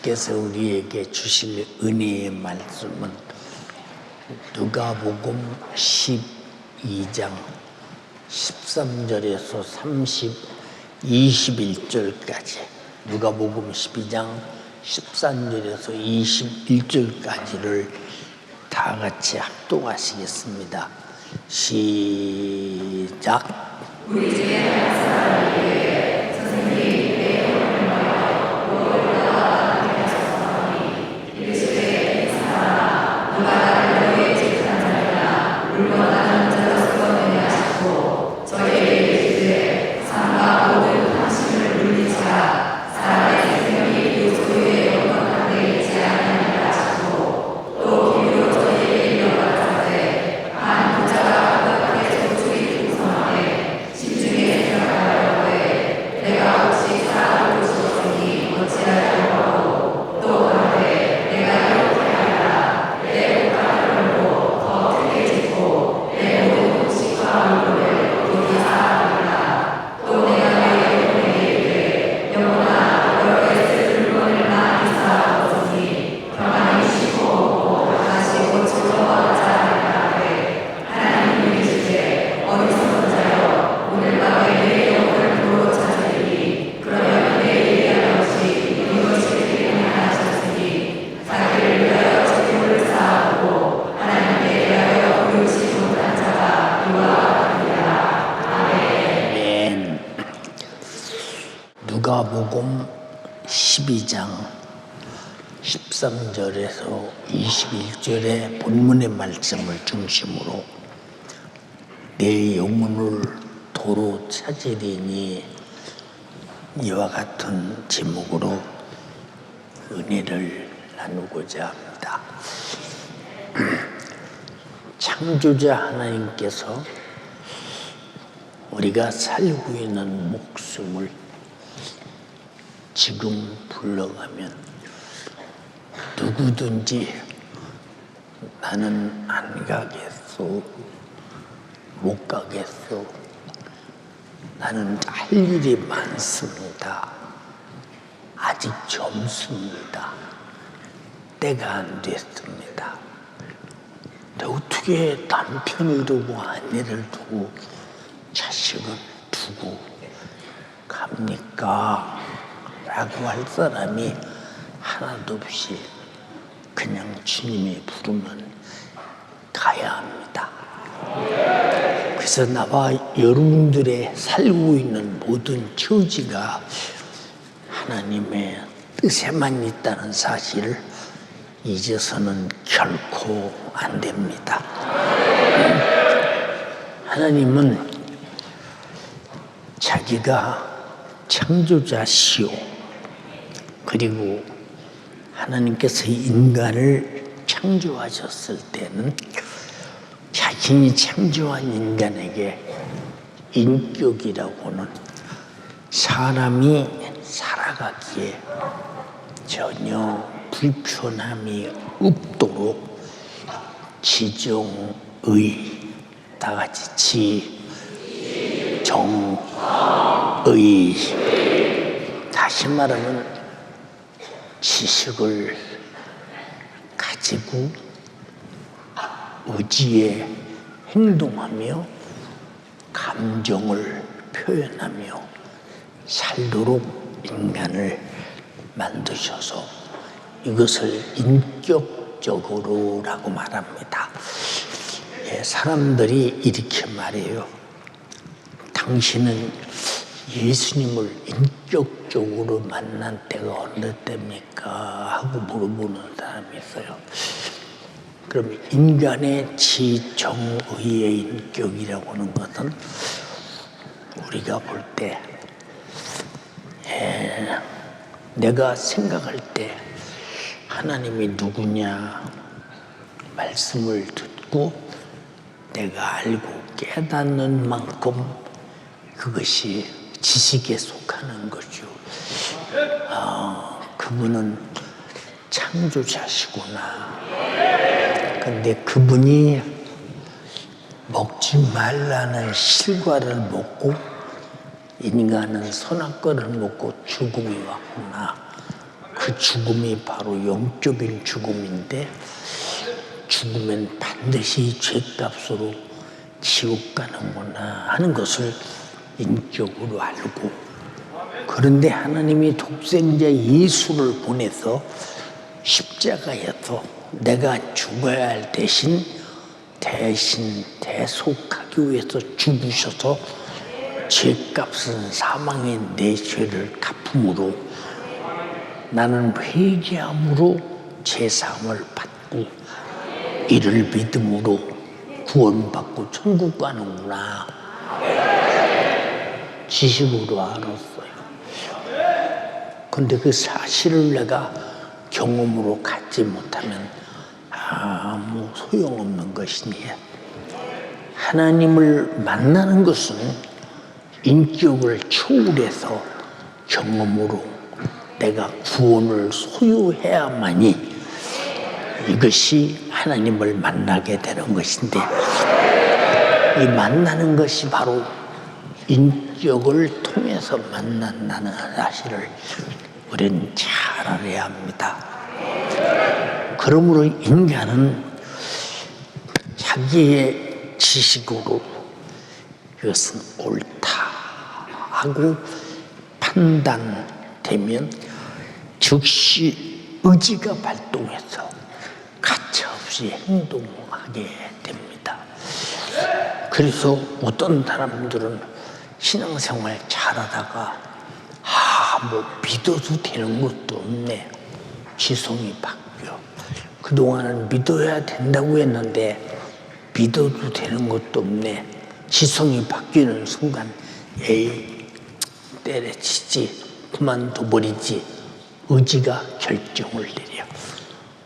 주께서 우리에게 주실 은혜의 말씀은 누가복음 12장 13절에서 21절까지 누가복음 12장 13절에서 21절까지를 다 같이 합독하시겠습니다. 시작. 우리 중에 한 사람에게 선생님 내 영혼을 무엇보다 하셨사오니 이르시되 이 사람아 누가 나를 너희의 집한 자리라 물건하는 자로서 명하시고 저희에게 이르시되 삶과 모든 당신을 물리치라 사람의 생명이 그 소유에 영원한 데 있지 아니하니라 하시고 또 기로 저희에게 이르가라사대 한 부자가 바깥에 저축이 풍성하되 심중에 생각하려되 내가 혹시 사람을 주었으니 어찌하려고 또 하되 내가 이렇게 하리라 내 옷가루를 보고 더 크게 짓고 내 모든 음식과 물건을 거기 쌓아두리라 또 내가 내 영혼에게 이르되 영혼아 너의 쓸 물건을 많이 쌓아두었으니 평안히 쉬고 먹고 다시 고치러 와자 하리라 하되 하나님 이르시되 어리석은 자여 오늘 밤에 내 영혼을 도로 찾으리니 그러면 내 얘기한 것이 이것이 되리라 하셨으니 자기를 위하여 재물을 쌓아두고 하나님께 대하여 부르지 못한 자가 이와 같으리라. 아멘. 누가복음 12장 13절에서 21절의 본문의 말씀을 중심으로 내 영혼을 도로 찾으리니 이와 같은 제목으로 은혜를 나누고자 합니다. 창조자 하나님께서 우리가 살고 있는 목숨을 지금 불러가면 누구든지 나는 안 가겠소, 못 가겠소, 나는 할 일이 많습니다, 아직 젊습니다, 때가 안 됐습니다, 근데 어떻게 남편을 두고 아내를 두고 자식을 두고 갑니까? 라고 할 사람이 하나도 없이 그냥 주님이 부르면 가야 합니다. 그래서 나와 여러분들의 살고 있는 모든 처지가 하나님의 뜻에만 있다는 사실을 잊어서는 결코 안 됩니다. 하나님은 자기가 창조자시오. 그리고 하나님께서 인간을 창조하셨을 때는 자신이 창조한 인간에게 인격이라고는 사람이 살아가기에 전혀 불편함이 없도록 지정의, 다 같이 지정의, 다시 말하면 지식을 가지고 의지에 행동하며 감정을 표현하며 살도록 인간을 만드셔서 이것을 인격적으로라고 말합니다. 사람들이 이렇게 말해요. 당신은 예수님을 인격적으로 만난 때가 어느 때입니까? 하고 물어보는 사람이 있어요. 그럼 인간의 지정의의 인격이라고 하는 것은 우리가 볼 때 내가 생각할 때 하나님이 누구냐 말씀을 듣고 내가 알고 깨닫는 만큼 그것이 지식에 속하는 거죠. 그분은 창조자시구나. 근데 그분이 먹지 말라는 실과를 먹고 인간은 선악과를 먹고 죽음이 왔구나. 그 그 죽음이 바로 영적인 죽음인데 죽으면 반드시 죄값으로 지옥 가는구나 하는 것을 인격으로 알고, 그런데 하나님이 독생자 예수를 보내서 십자가에서 내가 죽어야 할 대신 대속하기 위해서 죽으셔서 죄값은 사망의 내 죄를 갚음으로 나는 회개함으로 죄사함을 받고 이를 믿음으로 구원받고 천국 가는구나 지식으로 알았어요. 근데 그 사실을 내가 경험으로 갖지 못하면 아무 소용없는 것이니, 하나님을 만나는 것은 인격을 초월해서 경험으로 내가 구원을 소유해야만이 이것이 하나님을 만나게 되는 것인데, 이 만나는 것이 바로 인격을 통해서 만난다는 사실을 우리는 잘 알아야 합니다. 그러므로 인간은 자기의 지식으로 이것은 옳다 하고 판단되면 즉시 의지가 발동해서 가차없이 행동하게 됩니다. 그래서 어떤 사람들은 신앙생활 잘하다가 뭐 믿어도 되는 것도 없네, 지성이 바뀌어. 그동안은 믿어야 된다고 했는데 믿어도 되는 것도 없네, 지성이 바뀌는 순간 에이 때려치지, 그만둬버리지, 의지가 결정을 내려.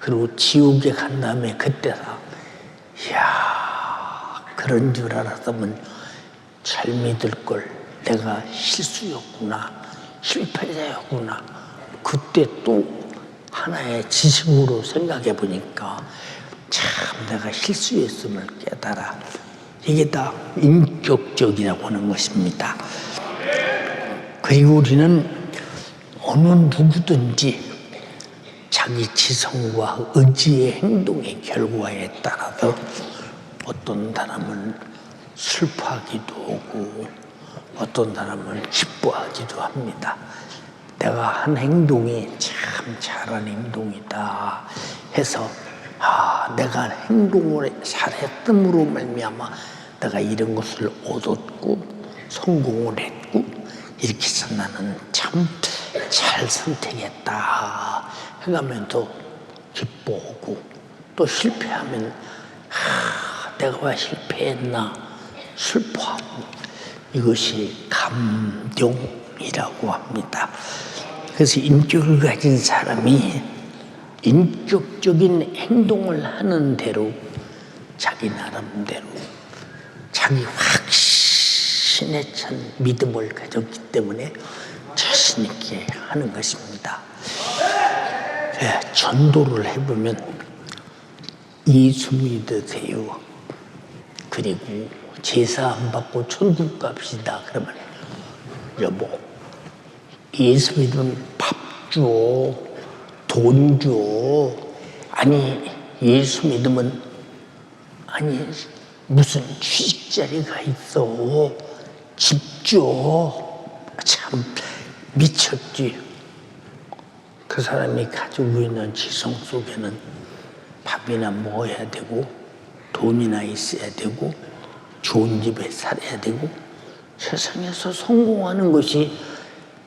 그리고 지옥에 간 다음에 그때다, 이야 그런 줄 알았으면 잘 믿을 걸, 내가 실수였구나, 실패자였구나. 그때 또 하나의 지식으로 생각해 보니까 참 내가 실수했음을 깨달아. 이게 다 인격적이라고 하는 것입니다. 그리고 우리는 어느 누구든지 자기 지성과 의지의 행동의 결과에 따라서 어떤 사람은 슬퍼하기도 하고 어떤 사람은 기뻐하기도 합니다. 내가 한 행동이 참 잘한 행동이다 해서 내가 행동을 잘했음으로 말미암아 내가 이런 것을 얻었고 성공을 했고 이렇게 해서 나는 참 잘 선택했다 해가면서 기뻐하고, 또 실패하면 내가 왜 실패했나 슬퍼하고, 이것이 감정이라고 합니다. 그래서 인격을 가진 사람이 인격적인 행동을 하는 대로 자기 나름대로 자기 확신에 찬 믿음을 가졌기 때문에 자신 있게 하는 것입니다. 전도를 해보면 예수 믿으세요, 그리고 제사 안 받고 천국 갑시다 그러면 여보 예수 믿으면 밥 줘, 돈 줘, 아니 예수 믿으면 아니 무슨 취직 자리가 있어, 집 줘. 참 미쳤지. 그 사람이 가지고 있는 지성 속에는 밥이나 먹어야 되고 돈이나 있어야 되고 좋은 집에 살아야 되고 세상에서 성공하는 것이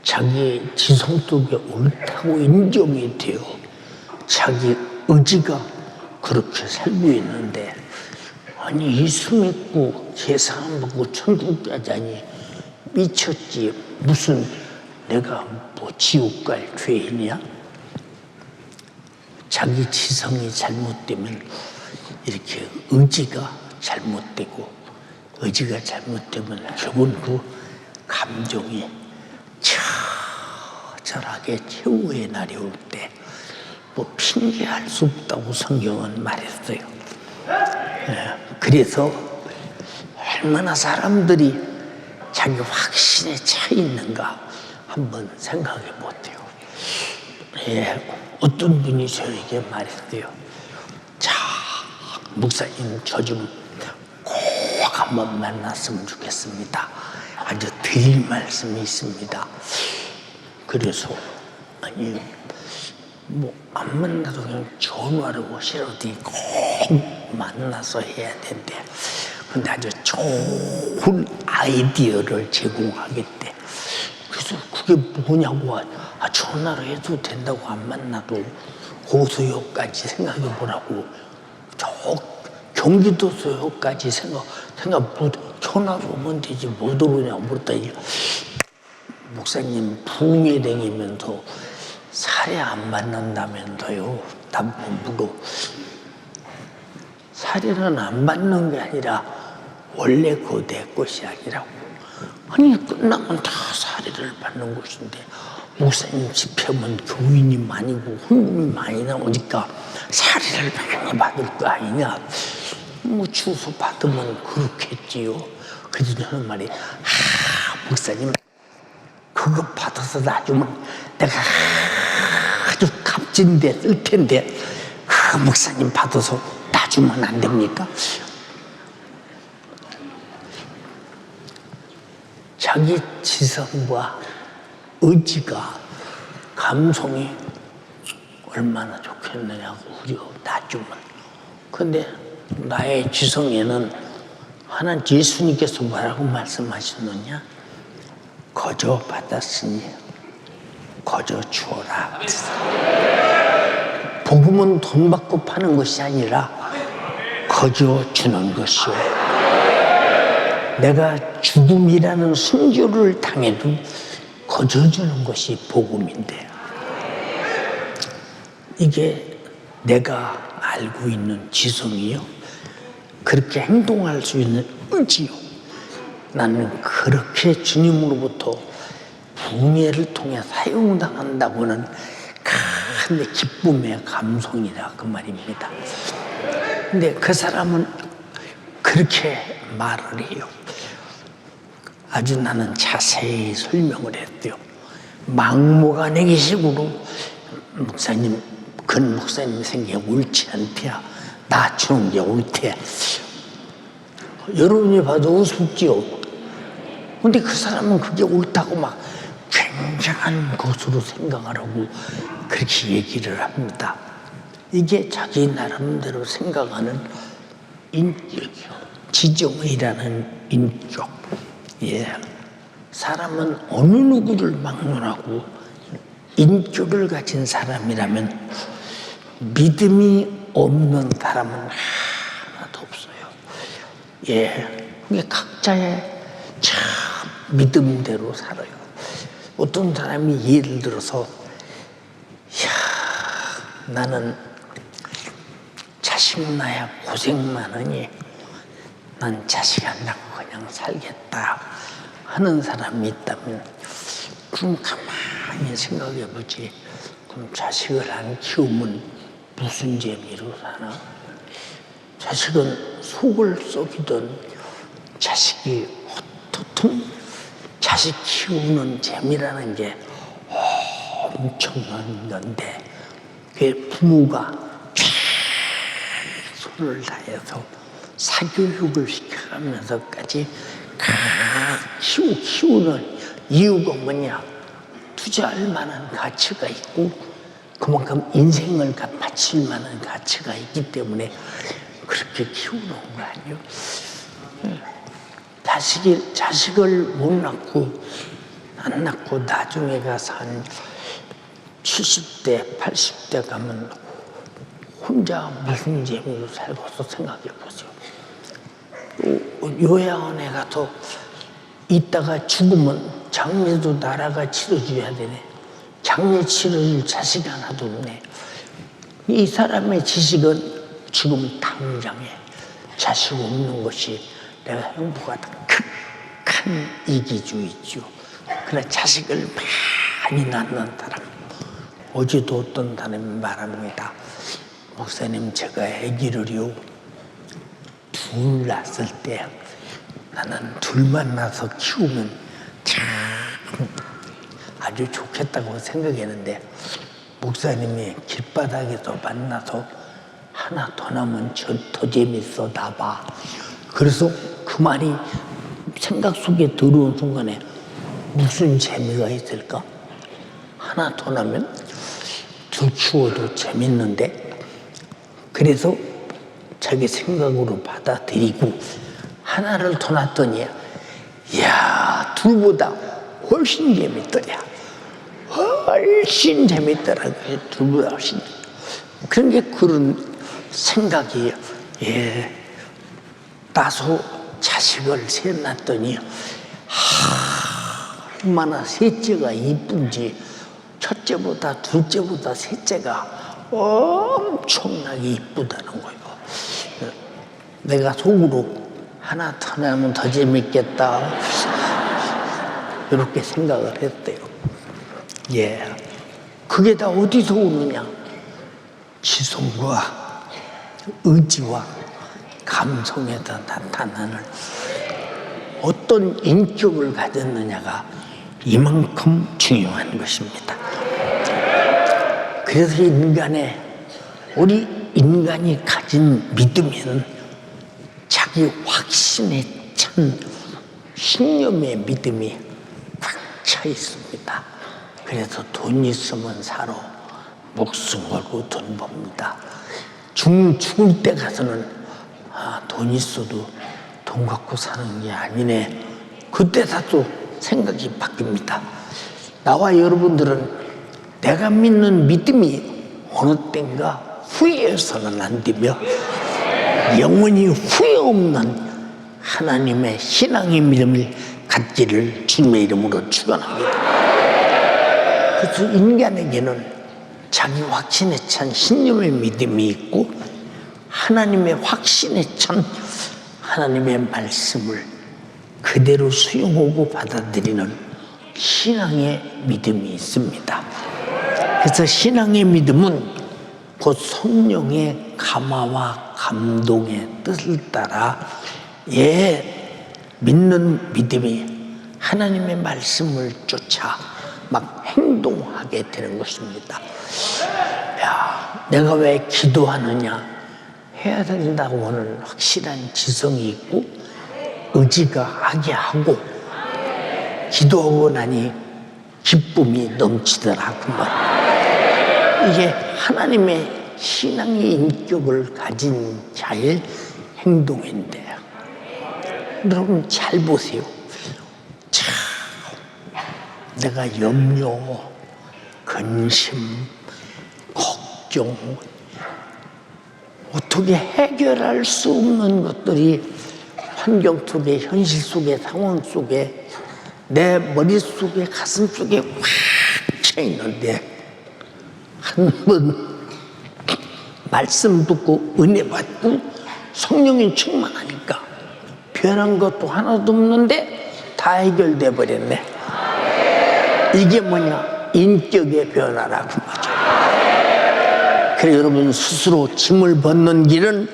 자기의 지성 속에 옳다고 인정이 돼요. 자기 의지가 그렇게 살고 있는데, 아니 예수 믿고 제사 안 받고 천국 가자니 미쳤지. 무슨 내가 뭐 지옥 갈 죄이냐? 자기 지성이 잘못되면 이렇게 의지가 잘못되고, 의지가 잘못되면 결국은 그 감정이 처절하게 최후의 날이 올 때 뭐 핑계할 수 없다고 성경은 말했어요. 그래서 얼마나 사람들이 자기 확신에 차 있는가 한번 생각해 보세요. 어떤 분이 저에게 말했어요. 자, 목사님 저 좀 꼭 한번 만났으면 좋겠습니다. 아주 드릴 말씀이 있습니다. 그래서 아니 뭐 안 만나도 그냥 전화로 오시라도 꼭 만나서 해야 된대. 근데 아주 좋은 아이디어를 제공하겠대. 그래서 그게 뭐냐고, 전화로 해도 된다고, 안 만나도 호수역까지 생각해 보라고. 저 경기도 소역까지 생각 전화로 오면 되지 못 오느냐고 물었더니, 목사님 부흥회 다니면서 사례 안 받는다면서요. 남편부로 사례는 안 받는 게 아니라 원래 그거 내 것이 아니라고. 아니 끝나면 다 사례를 받는 것인데, 목사님 집회면 교인이 많이고 헌금이 많이 나오니까 사례를 많이 받을 거 아니냐. 뭐 주소 받으면 그렇겠지요. 그래서 저는 말이, 목사님 그거 받아서 놔주면 내가 아주 값진 데 쓸 텐데, 목사님 받아서 놔주면 안 됩니까? 자기 지성과 의지가, 감성이 얼마나 좋겠느냐고, 우리가 놔주면. 근데 나의 지성에는 하나님 예수님께서 뭐라고 말씀하셨느냐? 거저 받았으니 거저 주어라. 복음은 돈 받고 파는 것이 아니라 거저 주는 것이요. 내가 죽음이라는 순교를 당해도 거저 주는 것이 복음인데, 이게 내가 알고 있는 지성이요, 그렇게 행동할 수 있는 의지요. 나는 그렇게 주님으로부터 부흥회를 통해 사용당한다고는 큰 기쁨의 감성이라 그 말입니다. 근데 그 사람은 그렇게 말을 해요. 아주 나는 자세히 설명을 했대요. 막무가내기식으로, 목사님, 근 목사님 생각에 옳지 않대야. 나 주는 게 옳대. 여러분이 봐도 우습지요. 근데 그 사람은 그게 옳다고 막 굉장한 것으로 생각하라고 그렇게 얘기를 합니다. 이게 자기 나름대로 생각하는 인격이요. 지정이라는 인격. 사람은 어느 누구를 막론하고 인격을 가진 사람이라면 믿음이 없는 사람은 하나도 없어요. 이게 각자의 참 믿음대로 살아요. 어떤 사람이 예를 들어서, 나는 자식 낳아야 고생 많으니 난 자식 안 낳고 그냥 살겠다 하는 사람이 있다면, 그럼 가만히 생각해 보지. 그럼 자식을 안 키우면 무슨 재미로 사나? 자식은 속을 썩이던 자식이 어떻든 자식 키우는 재미라는 게 엄청난 건데, 그 부모가 손을 다해서 사교육을 시켜가면서까지 키우는 이유가 뭐냐? 투자할 만한 가치가 있고 그만큼 인생을 바칠 만한 가치가 있기 때문에 그렇게 키우는 거 아니에요? 자식을 못 낳고 안 낳고 나중에 가서 한 70대, 80대 가면 혼자 무슨 재미로 살고서 생각해 보세요. 요양원에 가서 있다가 죽으면 장례도 나라가 치러줘야 되네. 장례 치러줄 자식이 하나도 없네. 이 사람의 지식은 지금 당장에 자식 없는 것이 내가 행복하다. 극한 이기주의죠. 그러나 자식을 많이 낳는 사람. 어제도 어떤 사람이 말합니다. 목사님, 제가 아기를요 둘 낳았을 때 나는 둘만 낳아서 키우면 참 아주 좋겠다고 생각했는데, 목사님이 길바닥에서 만나서 하나 더 나면 더 재밌어 나봐. 그래서 그 말이 생각 속에 들어온 순간에 무슨 재미가 있을까? 하나 더 나면 더 키워도 재밌는데, 그래서 자기 생각으로 받아들이고 하나를 더 놨더니 이야, 둘보다 훨씬 재밌더냐. 훨씬 재밌더라고요. 둘보다 훨씬. 그런 게 그런 생각이, 나서 자식을 셋 낳았더니 얼마나 셋째가 이쁜지, 첫째보다 둘째보다 셋째가 엄청나게 이쁘다는 거예요. 내가 속으로 하나 더 나면 더 재밌겠다, 이렇게 생각을 했대요. 그게 다 어디서 오느냐? 지성과 의지와 감성에다 나타나는 어떤 인격을 가졌느냐가 이만큼 중요한 것입니다. 그래서 우리 인간이 가진 믿음에는 자기 확신에 찬 신념의 믿음이 꽉 차 있습니다. 그래서 돈 있으면 살아. 목숨 걸고 돈 법니다. 죽을 때 가서는 돈 있어도 돈 갖고 사는 게 아니네. 그때 다 또 생각이 바뀝니다. 나와 여러분들은 내가 믿는 믿음이 어느 땐가 후회해서는 안 되며 영원히 후회 없는 하나님의 신앙의 믿음을 갖기를 주님의 이름으로 축원합니다. 그래서 인간에게는 자기 확신에 찬 신념의 믿음이 있고 하나님의 확신에 찬 하나님의 말씀을 그대로 수용하고 받아들이는 신앙의 믿음이 있습니다. 그래서 신앙의 믿음은 곧 성령의 감화와 감동의 뜻을 따라 믿는 믿음이 하나님의 말씀을 쫓아 막 행동하게 되는 것입니다. 내가 왜 기도하느냐? 해야 된다고 하는 확실한 지성이 있고 의지가 하게 하고 기도하고 나니 기쁨이 넘치더라. 그 말. 이게 하나님의 신앙의 인격을 가진 자의 행동인데, 여러분 잘 보세요. 참, 내가 염려, 근심, 걱정, 어떻게 해결할 수 없는 것들이 환경 속에, 현실 속에, 상황 속에, 내 머릿속에, 가슴 속에 꽉 차 있는데, 한 번 말씀 듣고 은혜 받고 성령이 충만하니까 변한 것도 하나도 없는데 다 해결돼 버렸네. 이게 뭐냐? 인격의 변화라고 하죠. 그래서 여러분 스스로 짐을 벗는 길은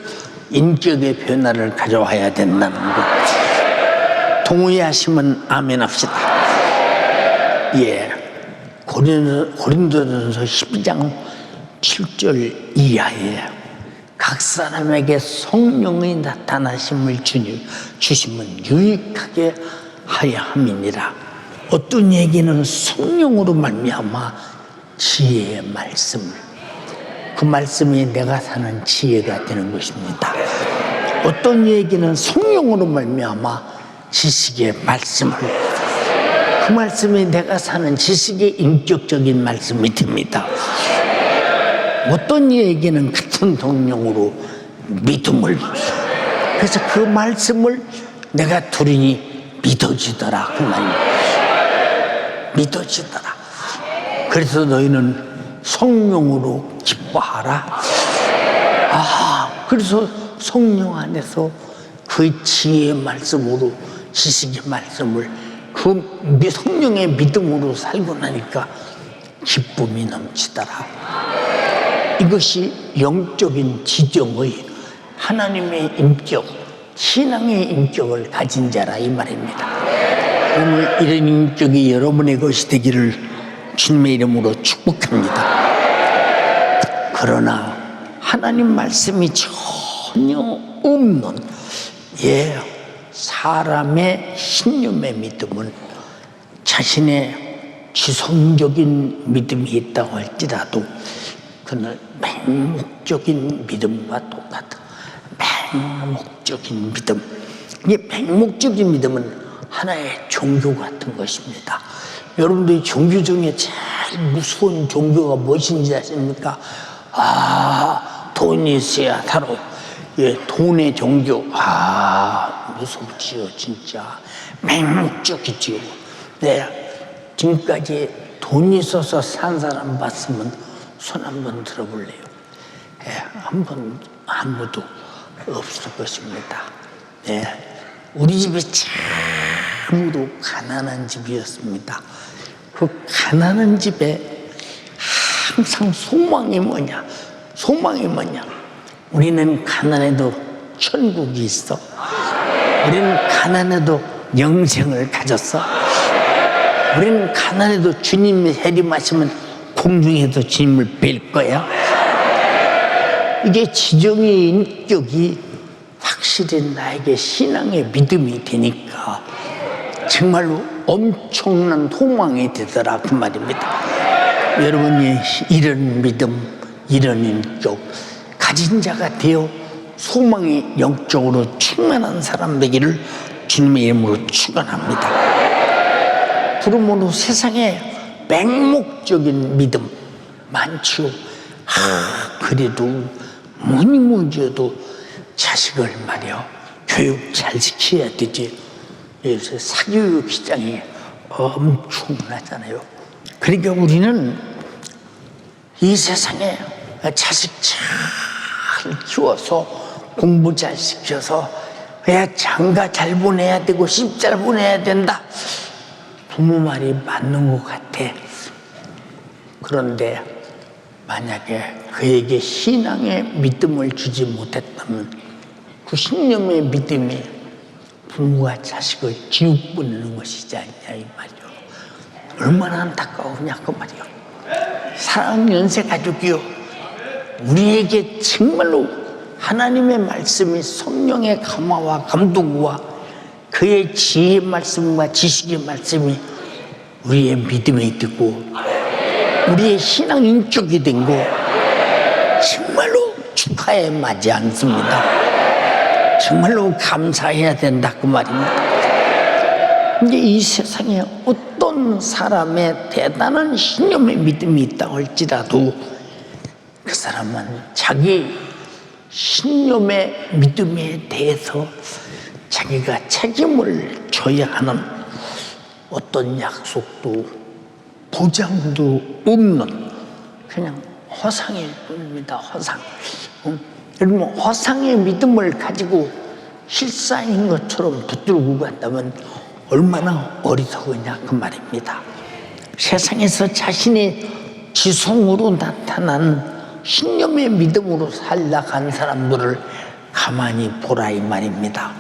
인격의 변화를 가져와야 된다는 것. 동의하시면 아멘 합시다. 고린도전서 12장 7절 이하에 각 사람에게 성령의 나타나심을 주시면 유익하게 하여 함이니라. 어떤 얘기는 성령으로 말미암아 지혜의 말씀을, 그 말씀이 내가 사는 지혜가 되는 것입니다. 어떤 얘기는 성령으로 말미암아 지식의 말씀을, 그 말씀이 내가 사는 지식의 인격적인 말씀이 됩니다. 어떤 얘기는 같은 성령으로 믿음을, 그래서 그 말씀을 내가 들으니 믿어지더라. 그 말이에요. 믿어지더라. 그래서 너희는 성령으로 기뻐하라. 그래서 성령 안에서 그 지혜의 말씀으로, 지식의 말씀을 그 성령의 믿음으로 살고 나니까 기쁨이 넘치더라. 이것이 영적인 지정의 하나님의 인격, 신앙의 인격을 가진 자라 이 말입니다. 오늘 이런 인격이 여러분의 것이 되기를 주님의 이름으로 축복합니다. 그러나 하나님 말씀이 전혀 없는 사람의 신념의 믿음은 자신의 지성적인 믿음이 있다고 할지라도 그는 맹목적인 믿음과 똑같아. 맹목적인 믿음. 이 맹목적인 믿음은 하나의 종교 같은 것입니다. 여러분들이 종교 중에 제일 무서운 종교가 무엇인지 아십니까? 돈이 있어야 바로 돈의 종교. 무섭지요, 진짜. 맹목적이지요. 지금까지 돈이 있어서 산 사람 봤으면 손 한번 들어볼래요? 아무도 없을 것입니다. 우리 집이 참으로 가난한 집이었습니다. 그 가난한 집에 항상 소망이 뭐냐? 우리는 가난해도 천국이 있어. 우리는 가난해도 영생을 가졌어. 우리는 가난해도 주님이 해림하시면 공중에도 주님을 뵐 거야. 이게 지정의 인격이 확실히 나에게 신앙의 믿음이 되니까 정말로 엄청난 소망이 되더라 그 말입니다. 여러분이 이런 믿음, 이런 인격 가진 자가 되어 소망이 영적으로 충만한 사람 되기를 주님의 이름으로 축원합니다. 그러므로 세상에 맹목적인 믿음 많죠. 그래도 뭐니 해도 자식을 말이야 교육 잘 시켜야 되지. 요새 사교육 시장이 엄청나잖아요. 그러니까 우리는 이 세상에 자식 잘 키워서 공부 잘 시켜서 장가 잘 보내야 되고 시 잘 보내야 된다. 부모 말이 맞는 것 같아. 그런데 만약에 그에게 신앙의 믿음을 주지 못했다면 그 신념의 믿음이 부모가 자식을 지옥 보내는 것이지 않냐 이 말이요. 얼마나 안타까우냐 그 말이요. 사랑하는 연세 가족이요, 우리에게 정말로 하나님의 말씀이 성령의 감화와 감동과 그의 지혜의 말씀과 지식의 말씀이 우리의 믿음이 되고 우리의 신앙 인격이 된 거 정말로 축하에 맞지 않습니다. 정말로 감사해야 된다 그 말입니다. 이제 이 세상에 어떤 사람의 대단한 신념의 믿음이 있다고 할지라도 그 사람은 자기 신념의 믿음에 대해서 자기가 책임을 져야 하는 어떤 약속도 보장도 없는 그냥 허상일 뿐입니다. 허상. 여러분, 허상의 믿음을 가지고 실상인 것처럼 붙들고 간다면 얼마나 어리석으냐 그 말입니다. 세상에서 자신의 지성으로 나타난 신념의 믿음으로 살아간 사람들을 가만히 보라 이 말입니다.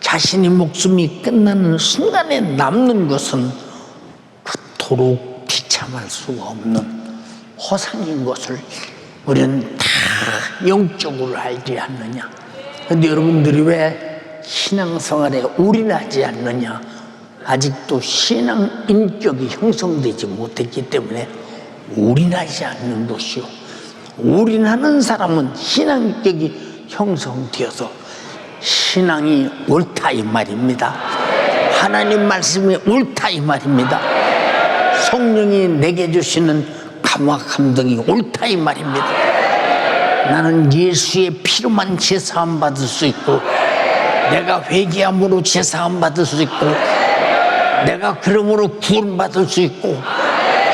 자신의 목숨이 끝나는 순간에 남는 것은 그토록 비참할 수가 없는 허상인 것을 우리는 다 영적으로 알지 않느냐. 그런데 여러분들이 왜 신앙생활에 올인하지 않느냐. 아직도 신앙 인격이 형성되지 못했기 때문에 올인하지 않는 것이요. 올인하는 사람은 신앙 인격이 형성되어서 신앙이 옳다 이 말입니다. 하나님 말씀이 옳다 이 말입니다. 성령이 내게 주시는 감화 감동이 옳다 이 말입니다. 나는 예수의 피로만 제사함 받을 수 있고 내가 회개함으로 제사함 받을 수 있고 내가 그러므로 구원 받을 수 있고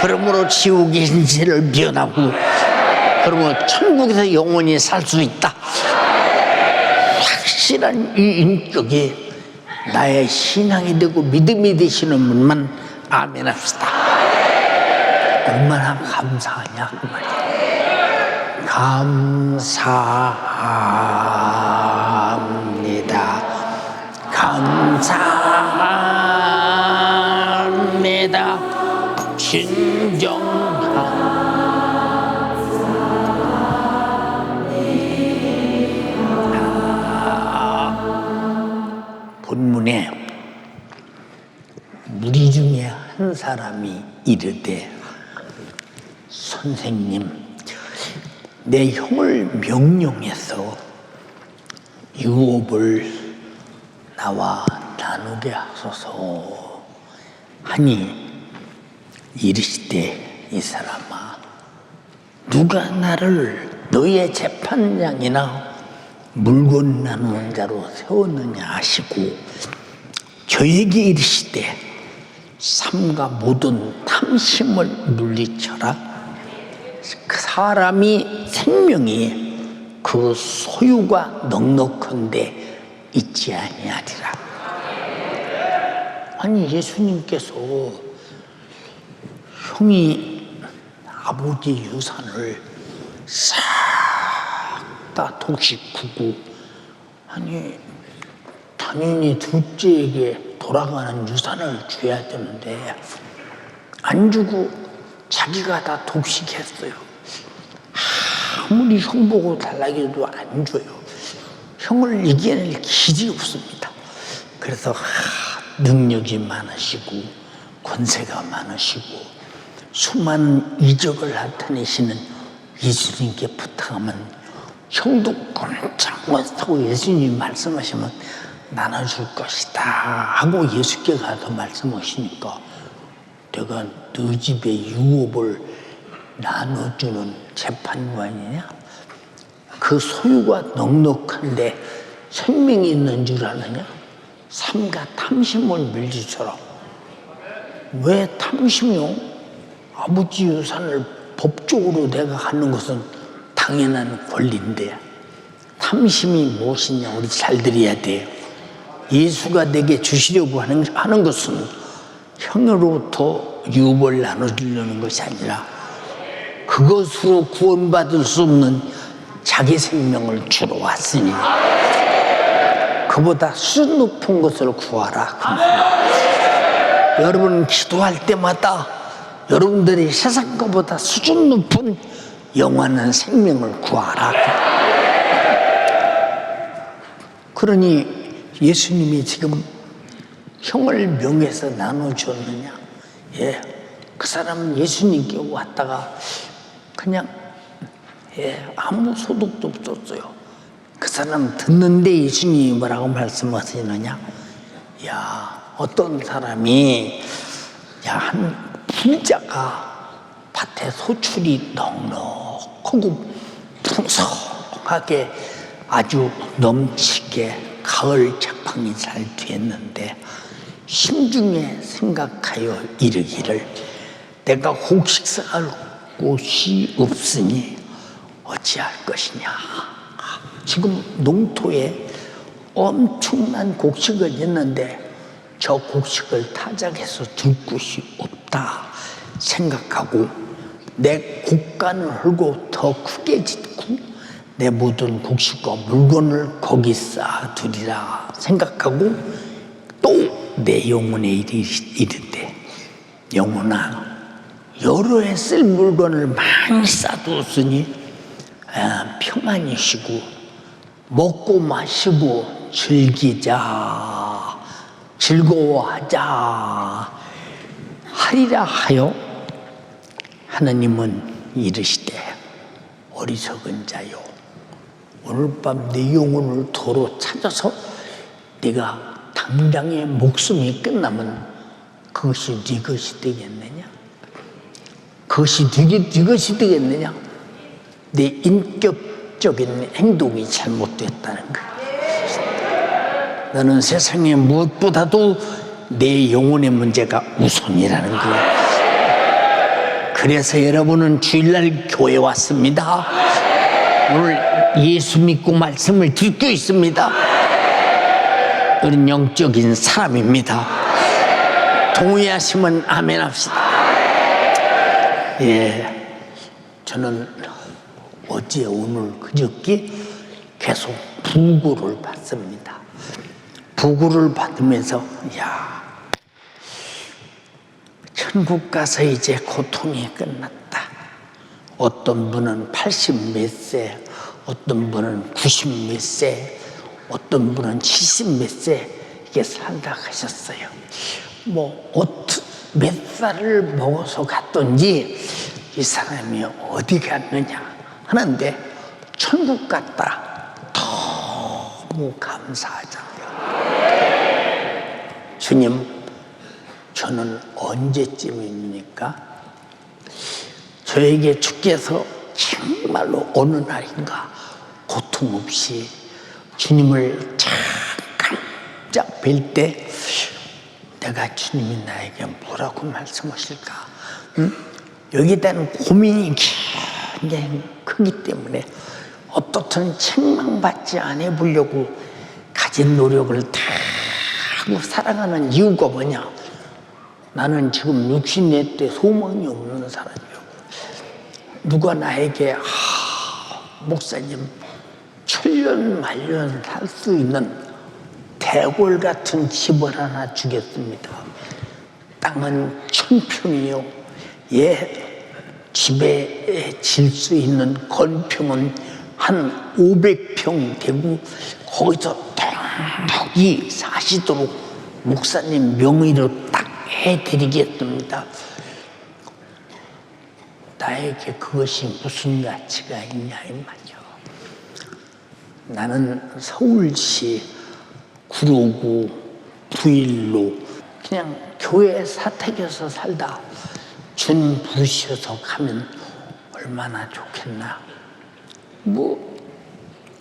그러므로 지옥의 인생을 면하고 그러므로 천국에서 영원히 살 수 있다. 확실한 이 인격이 나의 신앙이 되고 믿음이 되시는 분만 아멘 합시다. 얼마나 감사하냐 그 말이야. 감사합니다. 감사합니다. 진정한 사람이 이르되 선생님, 내 형을 명령해서 유업을 나와 나누게 하소서 하니 이르시되 이 사람아, 누가 나를 너의 재판장이나 물건 나누는 자로 세웠느냐 하시고 저에게 이르시되 삼가 모든 탐심을 물리쳐라. 그 사람이 생명이 그 소유가 넉넉한데 있지 아니하리라. 아니, 예수님께서 형이 아버지 유산을 싹 다 독식하고, 아니 당연히 둘째에게 돌아가는 유산을 줘야 되는데 안 주고 자기가 다 독식했어요. 아무리 형 보고 달라고 해도 안 줘요. 형을 이겨낼 길이 없습니다. 그래서 능력이 많으시고 권세가 많으시고 수많은 이적을 나타내시는 예수님께 부탁하면 형도 꼼짝 못하고 예수님이 말씀하시면 나눠줄 것이다 하고 예수께 가서 말씀하시니까 내가 너 집에 유업을 나눠주는 재판관이냐? 그 소유가 넉넉한데 생명이 있는 줄 아느냐? 삼가 탐심을 물리쳐라. 왜 탐심이요? 아버지 유산을 법적으로 내가 갖는 것은 당연한 권리인데 탐심이 무엇이냐 우리 잘 들어야 돼요. 예수가 내게 주시려고 하는 것은 형으로부터 유업을 나눠주려는 것이 아니라 그것으로 구원받을 수 없는 자기 생명을 주러 왔으니 그보다 수준 높은 것을 구하라. 여러분 기도할 때마다 여러분들이 세상 것보다 수준 높은 영원한 생명을 구하라. 그러니 예수님이 지금 형을 명해서 나눠줬느냐? 예, 그 사람은 예수님께 왔다가 그냥 아무 소득도 없었어요. 그 사람 듣는데 예수님이 뭐라고 말씀하시느냐? 야, 어떤 사람이 한 부자가 밭에 소출이 넉넉하고 풍성하게 아주 넘치게 가을 작황이 잘 됐는데 심중에 생각하여 이르기를 내가 곡식 쌓을 곳이 없으니 어찌할 것이냐. 지금 농토에 엄청난 곡식을 했는데 저 곡식을 타작해서 둘 곳이 없다 생각하고 내 곡간을 헐고 더 크게 짓고 내 모든 곡식과 물건을 거기 쌓아두리라 생각하고 또 내 영혼에 이르되 영혼아, 여러 해 쓸 물건을 많이 쌓아두었으니 평안히 쉬고 먹고 마시고 즐기자, 즐거워하자 하리라 하여 하나님은 이르시되 어리석은 자요, 오늘 밤 네 영혼을 도로 찾아서 네가 당장의 목숨이 끝나면 그것이 네 것이 되겠느냐? 그것이 네 것이 되겠느냐? 내 인격적인 행동이 잘못됐다는 거야. 너는 세상에 무엇보다도 내 영혼의 문제가 우선이라는 거야. 그래서 여러분은 주일날 교회 왔습니다. 오늘 예수 믿고 말씀을 듣고 있습니다. 우리는 영적인 사람입니다. 동의하시면 아멘 합시다. 예, 저는 어제 오늘 그저께 계속 부고를 받습니다. 부고를 받으면서 야, 천국 가서 이제 고통이 끝났다. 어떤 분은 80 몇 세, 어떤 분은 90 몇 세, 어떤 분은 70 몇 세 이게 살다 가셨어요. 몇 살을 먹어서 갔던지 이 사람이 어디 갔느냐 하는데 천국 갔다. 너무 감사하잖아요. 주님, 저는 언제쯤입니까? 저에게 주께서 정말로 어느 날인가 고통 없이 주님을 깜짝 뵐 때 내가 주님이 나에게 뭐라고 말씀하실까? 여기에 대한 고민이 굉장히 크기 때문에 어떻든 책망받지 않아 보려고 가진 노력을 다 하고 살아가는 이유가 뭐냐? 나는 지금 64대 소망이 없는 사람이고 누가 나에게 목사님 천년 만년 살 수 있는 대궐 같은 집을 하나 주겠습니다. 땅은 1000평이요. 집에 질 수 있는 건평은 한 500평 되고 거기서 넉넉히 사시도록 목사님 명의로 딱 해드리겠습니다. 나에게 그것이 무슨 가치가 있냐 이 말이야. 나는 서울시 구로구 부일로 그냥 교회 사택에서 살다 주님 부르셔서 가면 얼마나 좋겠나.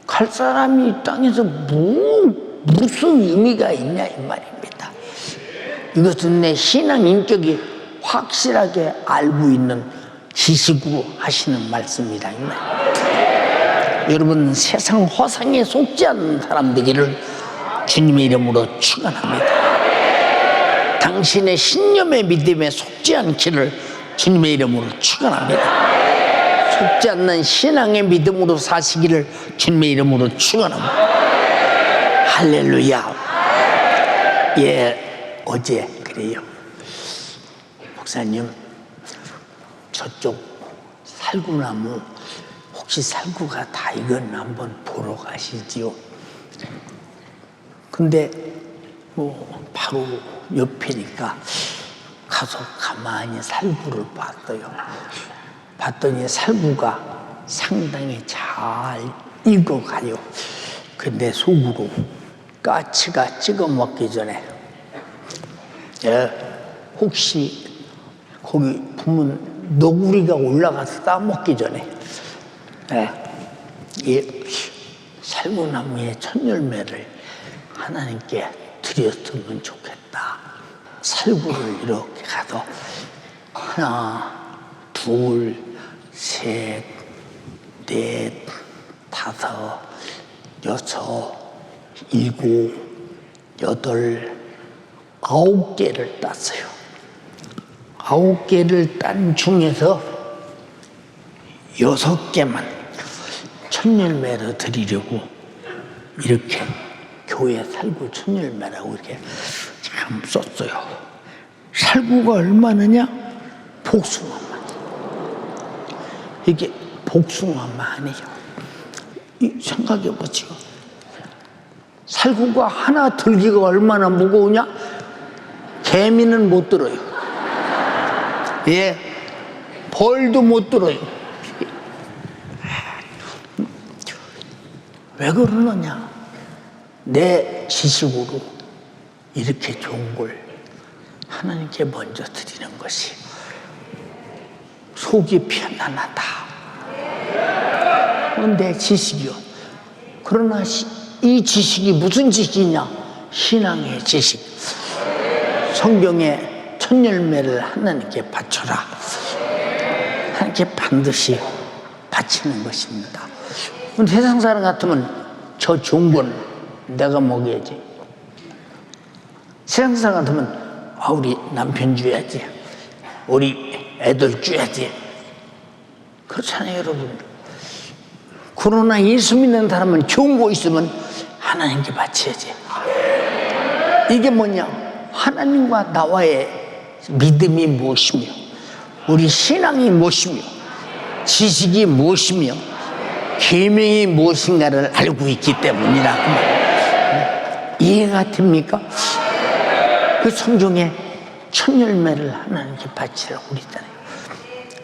갈 사람이 이 땅에서 무슨 의미가 있냐 이 말입니다. 이것은 내 신앙 인격이 확실하게 알고 있는 지식으로 하시는 말씀이다 이 말. 여러분, 세상 허상에 속지 않는 사람 되기를 주님의 이름으로 축원합니다. 당신의 신념의 믿음에 속지 않기를 주님의 이름으로 축원합니다. 속지 않는 신앙의 믿음으로 사시기를 주님의 이름으로 축원합니다. 할렐루야. 예, 어제 그래요. 목사님, 저쪽 살구나무 혹시 살구가 다 익었나 한번 보러 가시지요. 근데 바로 옆이니까 가서 가만히 살구를 봤어요. 봤더니 살구가 상당히 잘 익어가요. 근데 속으로 까치가 찍어 먹기 전에 혹시 거기 보면 너구리가 올라가서 따먹기 전에 이 살구나무의 첫 열매를 하나님께 드렸으면 좋겠다. 살구를 이렇게 가서 하나, 둘, 셋, 넷, 다섯, 여섯, 일곱, 여덟, 9개를 땄어요. 9개를 딴 중에서 6개만 첫열매로 드리려고 이렇게 교회 살구 첫열매라고 이렇게 참 썼어요. 살구가 얼마느냐? 복숭아만. 이게 복숭아만이에요. 생각해보죠. 살구가 하나 들기가 얼마나 무거우냐? 개미는 못 들어요. 예, 벌도 못 들어요. 왜 그러느냐? 내 지식으로 이렇게 좋은 걸 하나님께 먼저 드리는 것이 속이 편안하다. 그건 내 지식이요. 그러나 이 지식이 무슨 지식이냐? 신앙의 지식. 성경의 첫 열매를 하나님께 바쳐라. 하나님께 반드시 바치는 것입니다. 세상 사람 같으면 저 좋은 건 내가 먹여야지. 세상 사람 같으면 우리 남편 줘야지. 우리 애들 줘야지. 그렇잖아요, 여러분. 그러나 예수 믿는 사람은 좋은 거 있으면 하나님께 바쳐야지. 이게 뭐냐? 하나님과 나와의 믿음이 무엇이며, 우리 신앙이 무엇이며, 지식이 무엇이며, 계명이 무엇인가를 알고 있기 때문이라고 말합니다. 이해가 됩니까? 그 성경에 첫 열매를 하나님께 바치라고 그랬잖아요.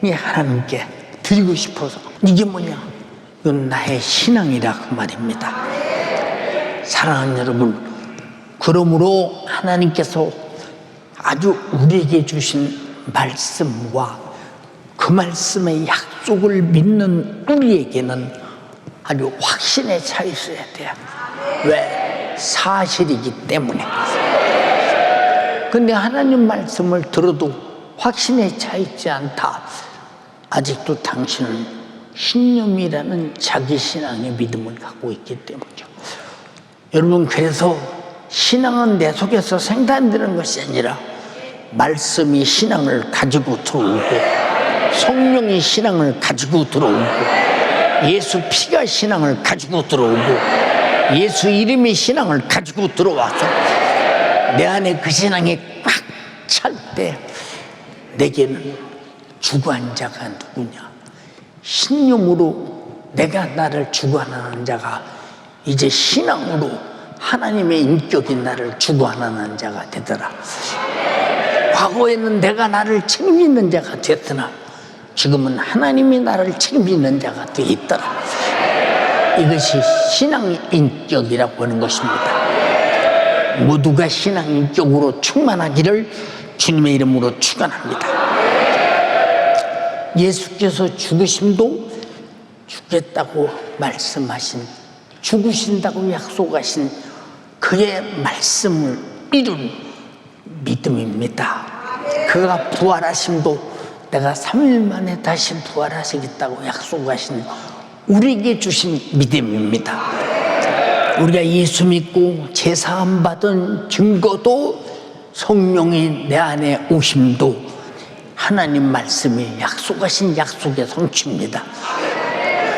이 하나님께 드리고 싶어서. 이게 뭐냐? 이건 나의 신앙이라 그 말입니다. 사랑하는 여러분, 그러므로 하나님께서 아주 우리에게 주신 말씀과 그 말씀의 약속을 믿는 우리에게는 아주 확신에 차 있어야 돼요. 왜? 사실이기 때문에. 근데 하나님 말씀을 들어도 확신에 차 있지 않다. 아직도 당신은 신념이라는 자기 신앙의 믿음을 갖고 있기 때문이죠. 여러분, 그래서 신앙은 내 속에서 생산되는 것이 아니라 말씀이 신앙을 가지고 들어오고, 성령이 신앙을 가지고 들어오고, 예수 피가 신앙을 가지고 들어오고, 예수 이름이 신앙을 가지고 들어와서 내 안에 그 신앙이 꽉 찰 때 내게는 주관한 자가 누구냐? 신념으로 내가 나를 주관하는 자가 이제 신앙으로 하나님의 인격인 나를 주관하는 자가 되더라. 과거에는 내가 나를 책임지는 자가 됐으나 지금은 하나님이 나를 책임지는 자가 되어 있더라. 이것이 신앙 인격이라고 하는 것입니다. 모두가 신앙 인격으로 충만하기를 주님의 이름으로 축원합니다. 예수께서 죽으심도 죽겠다고 말씀하신, 죽으신다고 약속하신 그의 말씀을 이룬 믿음입니다. 그가 부활하심도 내가 3일 만에 다시 부활하시겠다고 약속하신 우리에게 주신 믿음입니다. 우리가 예수 믿고 제사함 받은 증거도 성령이 내 안에 오심도 하나님 말씀이 약속하신 약속의 성취입니다.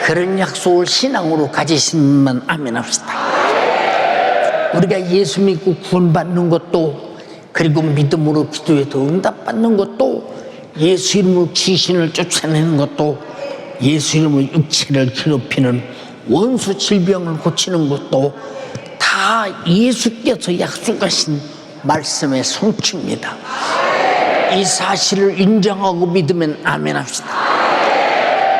그런 약속을 신앙으로 가지시면 아멘 합시다. 우리가 예수 믿고 구원받는 것도, 그리고 믿음으로 기도해도 응답받는 것도, 예수 이름으로 귀신을 쫓아내는 것도, 예수 이름으로 육체를 괴롭히는 원수 질병을 고치는 것도 다 예수께서 약속하신 말씀의 성취입니다. 이 사실을 인정하고 믿으면 아멘 합시다.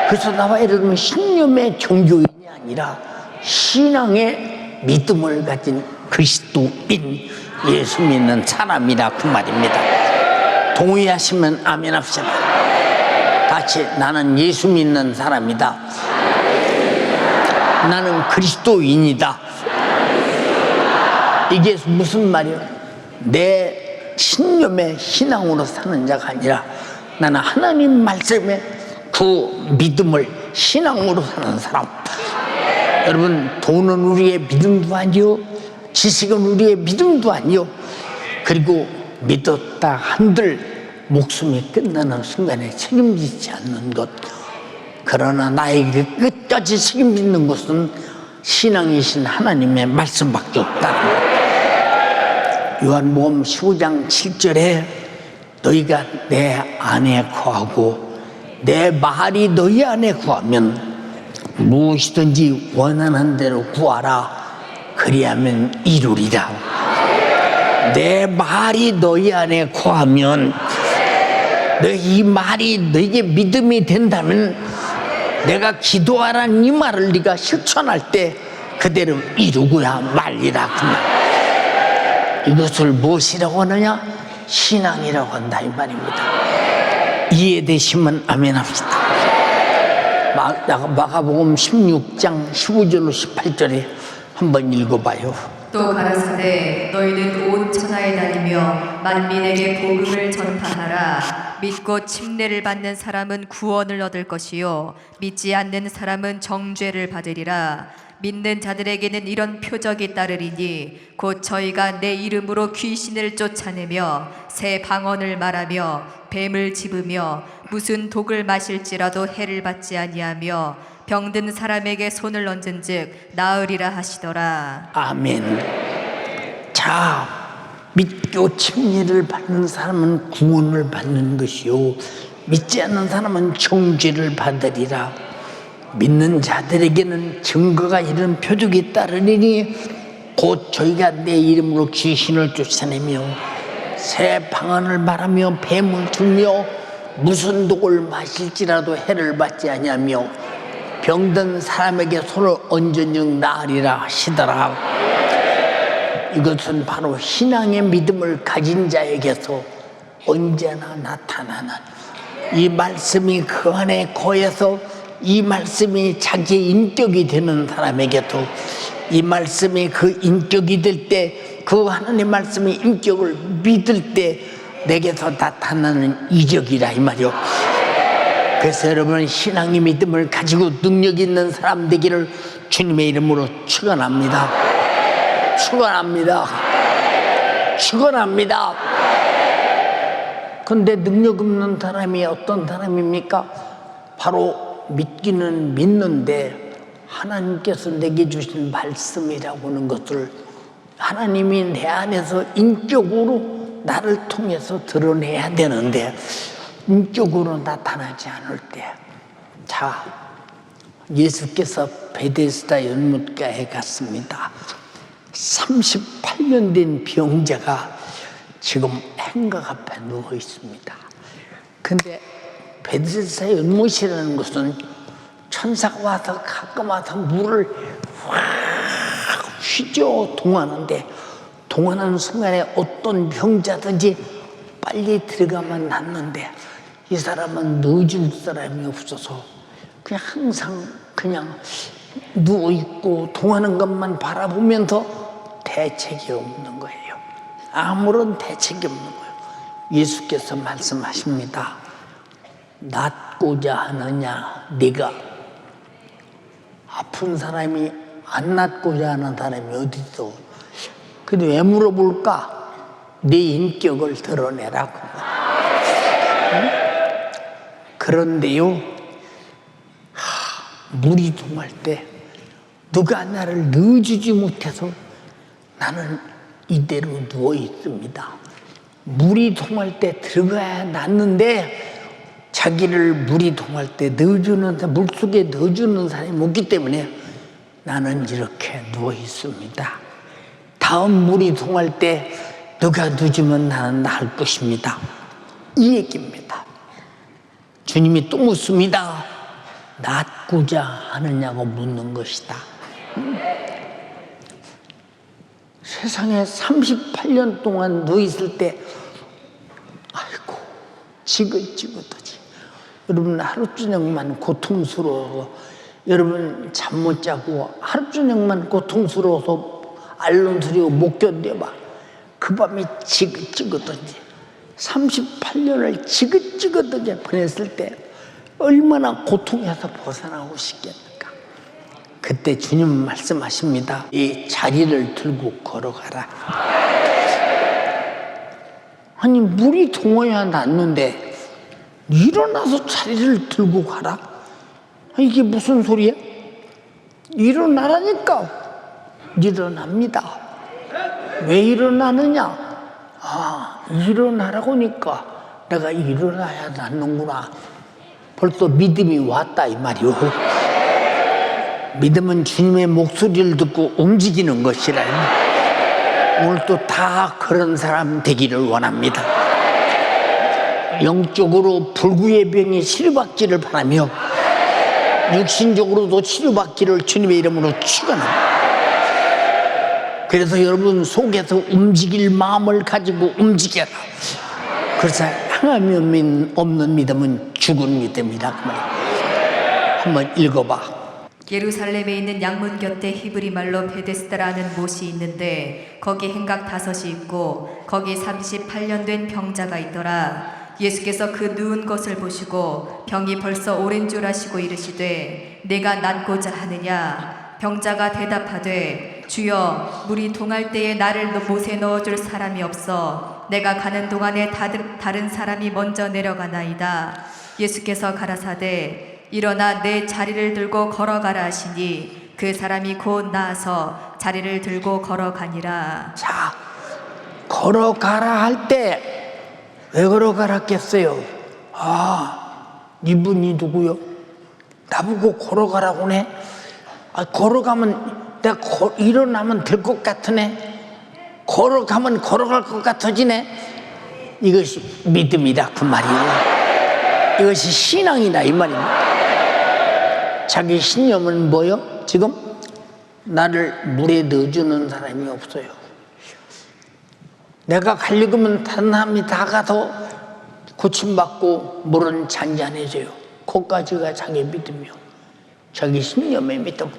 그래서 나와 여러분은 신념의 종교인이 아니라 신앙의 믿음을 가진 그리스도인, 예수 믿는 사람이라 그 말입니다. 동의하시면 아멘 합시다. 같이, 나는 예수 믿는 사람이다. 나는 그리스도인이다. 이게 무슨 말이에요? 내 신념의 신앙으로 사는 자가 아니라 나는 하나님 말씀에 그 믿음을 신앙으로 사는 사람. 여러분, 돈은 우리의 믿음도 아니요, 지식은 우리의 믿음도 아니요, 그리고 믿었다 한들 목숨이 끝나는 순간에 책임지지 않는 것. 그러나 나에게 끝까지 책임지는 것은 신앙이신 하나님의 말씀밖에 없다는 것. 요한복음 15장 7절에 너희가 내 안에 거하고 내 말이 너희 안에 거하면 무엇이든지 원하는 대로 구하라. 그리하면 이루리라. 내 말이 너희 안에 거하면, 이 말이 너에게 믿음이 된다면 내가 기도하라는 이 말을 네가 실천할 때 그대로 이루고야 말리라. 그냥 이것을 무엇이라고 하느냐? 신앙이라고 한다 이 말입니다. 이해되시면 아멘 합시다. 마가복음 16장 15절로 18절에 한번 읽어봐요. 또 가라사대 너희는 온 천하에 다니며 만민에게 복음을 전파하라. 믿고 침례를 받는 사람은 구원을 얻을 것이요 믿지 않는 사람은 정죄를 받으리라. 믿는 자들에게는 이런 표적이 따르리니 곧 저희가 내 이름으로 귀신을 쫓아내며 새 방언을 말하며 뱀을 집으며 무슨 독을 마실지라도 해를 받지 아니하며 병든 사람에게 손을 얹은즉 나으리라 하시더라. 아멘. 자, 믿고 침례를 받는 사람은 구원을 받는 것이요 믿지 않는 사람은 정죄를 받으리라. 믿는 자들에게는 증거가 이런 표적이 따르리니 곧 저희가 내 이름으로 귀신을 쫓아내며 새 방언을 말하며 뱀을 들며 무슨 독을 마실지라도 해를 받지 아니하며 병든 사람에게 손을 얹은즉 나으리라 하시더라. 이것은 바로 신앙의 믿음을 가진 자에게서 언제나 나타나는 이 말씀이 그 안에 거해서 이 말씀이 자기의 인격이 되는 사람에게도 이 말씀이 그 인격이 될 때 그 하나님 말씀의 인격을 믿을 때 내게서 나타나는 이적이라 이 말이요. 그래서 여러분 신앙의 믿음을 가지고 능력 있는 사람 되기를 주님의 이름으로 축원합니다. 축원합니다. 축원합니다. 그런데 능력 없는 사람이 어떤 사람입니까? 바로 믿기는 믿는데 하나님께서 내게 주신 말씀이라고 하는 것을 하나님이 내 안에서 인격으로 나를 통해서 드러내야 되는데 인격으로 나타나지 않을 때, 자, 예수께서 베데스다 연못가에 갔습니다. 38년 된 병자가 지금 행각 앞에 누워 있습니다. 근데 베데스다 연못이라는 것은 천사가 와서 가끔 와서 물을 확 휘저 동하는데, 동하는 순간에 어떤 병자든지 빨리 들어가면 낫는데 이 사람은 넣어줄 사람이 없어서 그냥 항상 그냥 누워있고 동하는 것만 바라보면서 대책이 없는 거예요. 아무런 대책이 없는 거예요. 예수께서 말씀하십니다. 낫고자 하느냐? 네가 아픈 사람이 안 낫고자 하는 사람이 어디 있어? 근데 왜 물어볼까? 네 인격을 드러내라고. 응? 그런데요, 물이 동할 때 누가 나를 넣어주지 못해서 나는 이대로 누워 있습니다. 물이 동할 때 들어가야 낫는데 자기를 물이 동할 때 넣어주는, 물속에 넣어주는 사람이 없기 때문에 나는 이렇게 누워 있습니다. 다음 물이 동할 때 누가 넣어주면 나는 나을 것입니다. 이 얘기입니다. 주님이 또 묻습니다. 낫고자 하느냐고 묻는 것이다. 세상에 38년 동안 누워있을 때 아이고 지긋지긋하지. 여러분 하루 저녁만 고통스러워서, 여러분 잠 못 자고 하루 저녁만 고통스러워서 알람 소리고 못 견뎌봐. 그 밤이 지긋지긋하지. 38년을 지긋지긋하게 보냈을 때 얼마나 고통에서 벗어나고 싶겠는가. 그때 주님 말씀하십니다. 이 자리를 들고 걸어가라. 아니 물이 동어야 낫는데 일어나서 자리를 들고 가라? 이게 무슨 소리야? 일어나라니까. 일어납니다. 왜 일어나느냐? 아, 일어나라고 하니까 내가 일어나야 낫는구나. 벌써 믿음이 왔다 이 말이오. 믿음은 주님의 목소리를 듣고 움직이는 것이라. 오늘도 다 그런 사람 되기를 원합니다. 영적으로 불구의 병이 치료받기를 바라며 육신적으로도 치료받기를 주님의 이름으로 축원합니다. 그래서 여러분 속에서 움직일 마음을 가지고 움직여라. 그래서 향함이 없는 믿음은 죽은 믿음이다. 그 말이야. 한번 읽어봐. 예루살렘에 있는 양문 곁에 히브리 말로 베데스다라는 못이 있는데 거기 행각 5이 있고 거기 38년 된 병자가 있더라. 예수께서 그 누운 것을 보시고 병이 벌써 오랜 줄 아시고 이르시되 내가 낫고자 하느냐? 병자가 대답하되 주여 물이 동할 때에 나를 못에 넣어줄 사람이 없어 내가 가는 동안에 다른 사람이 먼저 내려가나이다. 예수께서 가라사대 일어나 내 자리를 들고 걸어가라 하시니 그 사람이 곧 나아서 자리를 들고 걸어가니라. 자, 걸어가라 할 때 왜 걸어가라겠어요? 아, 이분이 누구요? 나보고 걸어가라고 네? 아, 걸어가면 내가 일어나면 될 것 같으네. 걸어가면 걸어갈 것 같아지네. 이것이 믿음이다 그 말이에요. 이것이 신앙이다 이 말입니다. 자기 신념은 뭐요? 지금 나를 물에 넣어주는 사람이 없어요. 내가 가려면 다른 사람이 다 가서 고침받고 물은 잔잔해져요. 그까지가 자기 믿음이요. 자기 신념의 믿음.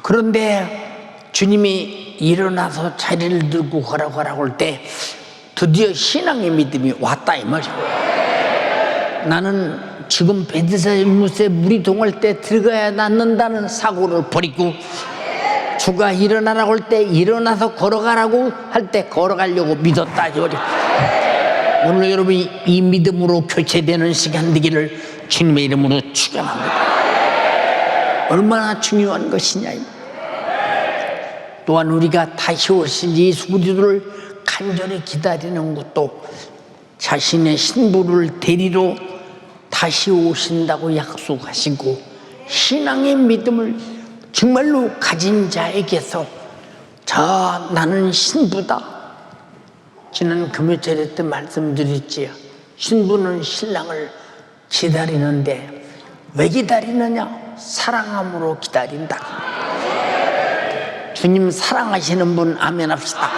그런데 주님이 일어나서 자리를 들고 가라고 할 때 드디어 신앙의 믿음이 왔다 이 말이에요. 나는 지금 베드사 연못에 물이 동할 때 들어가야 낫는다는 사고를 버리고 주가 일어나라고 할 때 일어나서 걸어가라고 할 때 걸어가려고 믿었다 이 말이에요. 오늘 여러분이 이 믿음으로 교체되는 시간 되기를 주님의 이름으로 축원합니다. 얼마나 중요한 것이냐. 또한 우리가 다시 오실 예수 그리스도를 간절히 기다리는 것도 자신의 신부를 데리러 다시 오신다고 약속하시고 신앙의 믿음을 정말로 가진 자에게서 자 나는 신부다. 지난 금요일에 때 말씀드렸지요. 신부는 신랑을 기다리는데 왜 기다리느냐? 사랑함으로 기다린다. 주님 사랑하시는 분 아멘 합시다.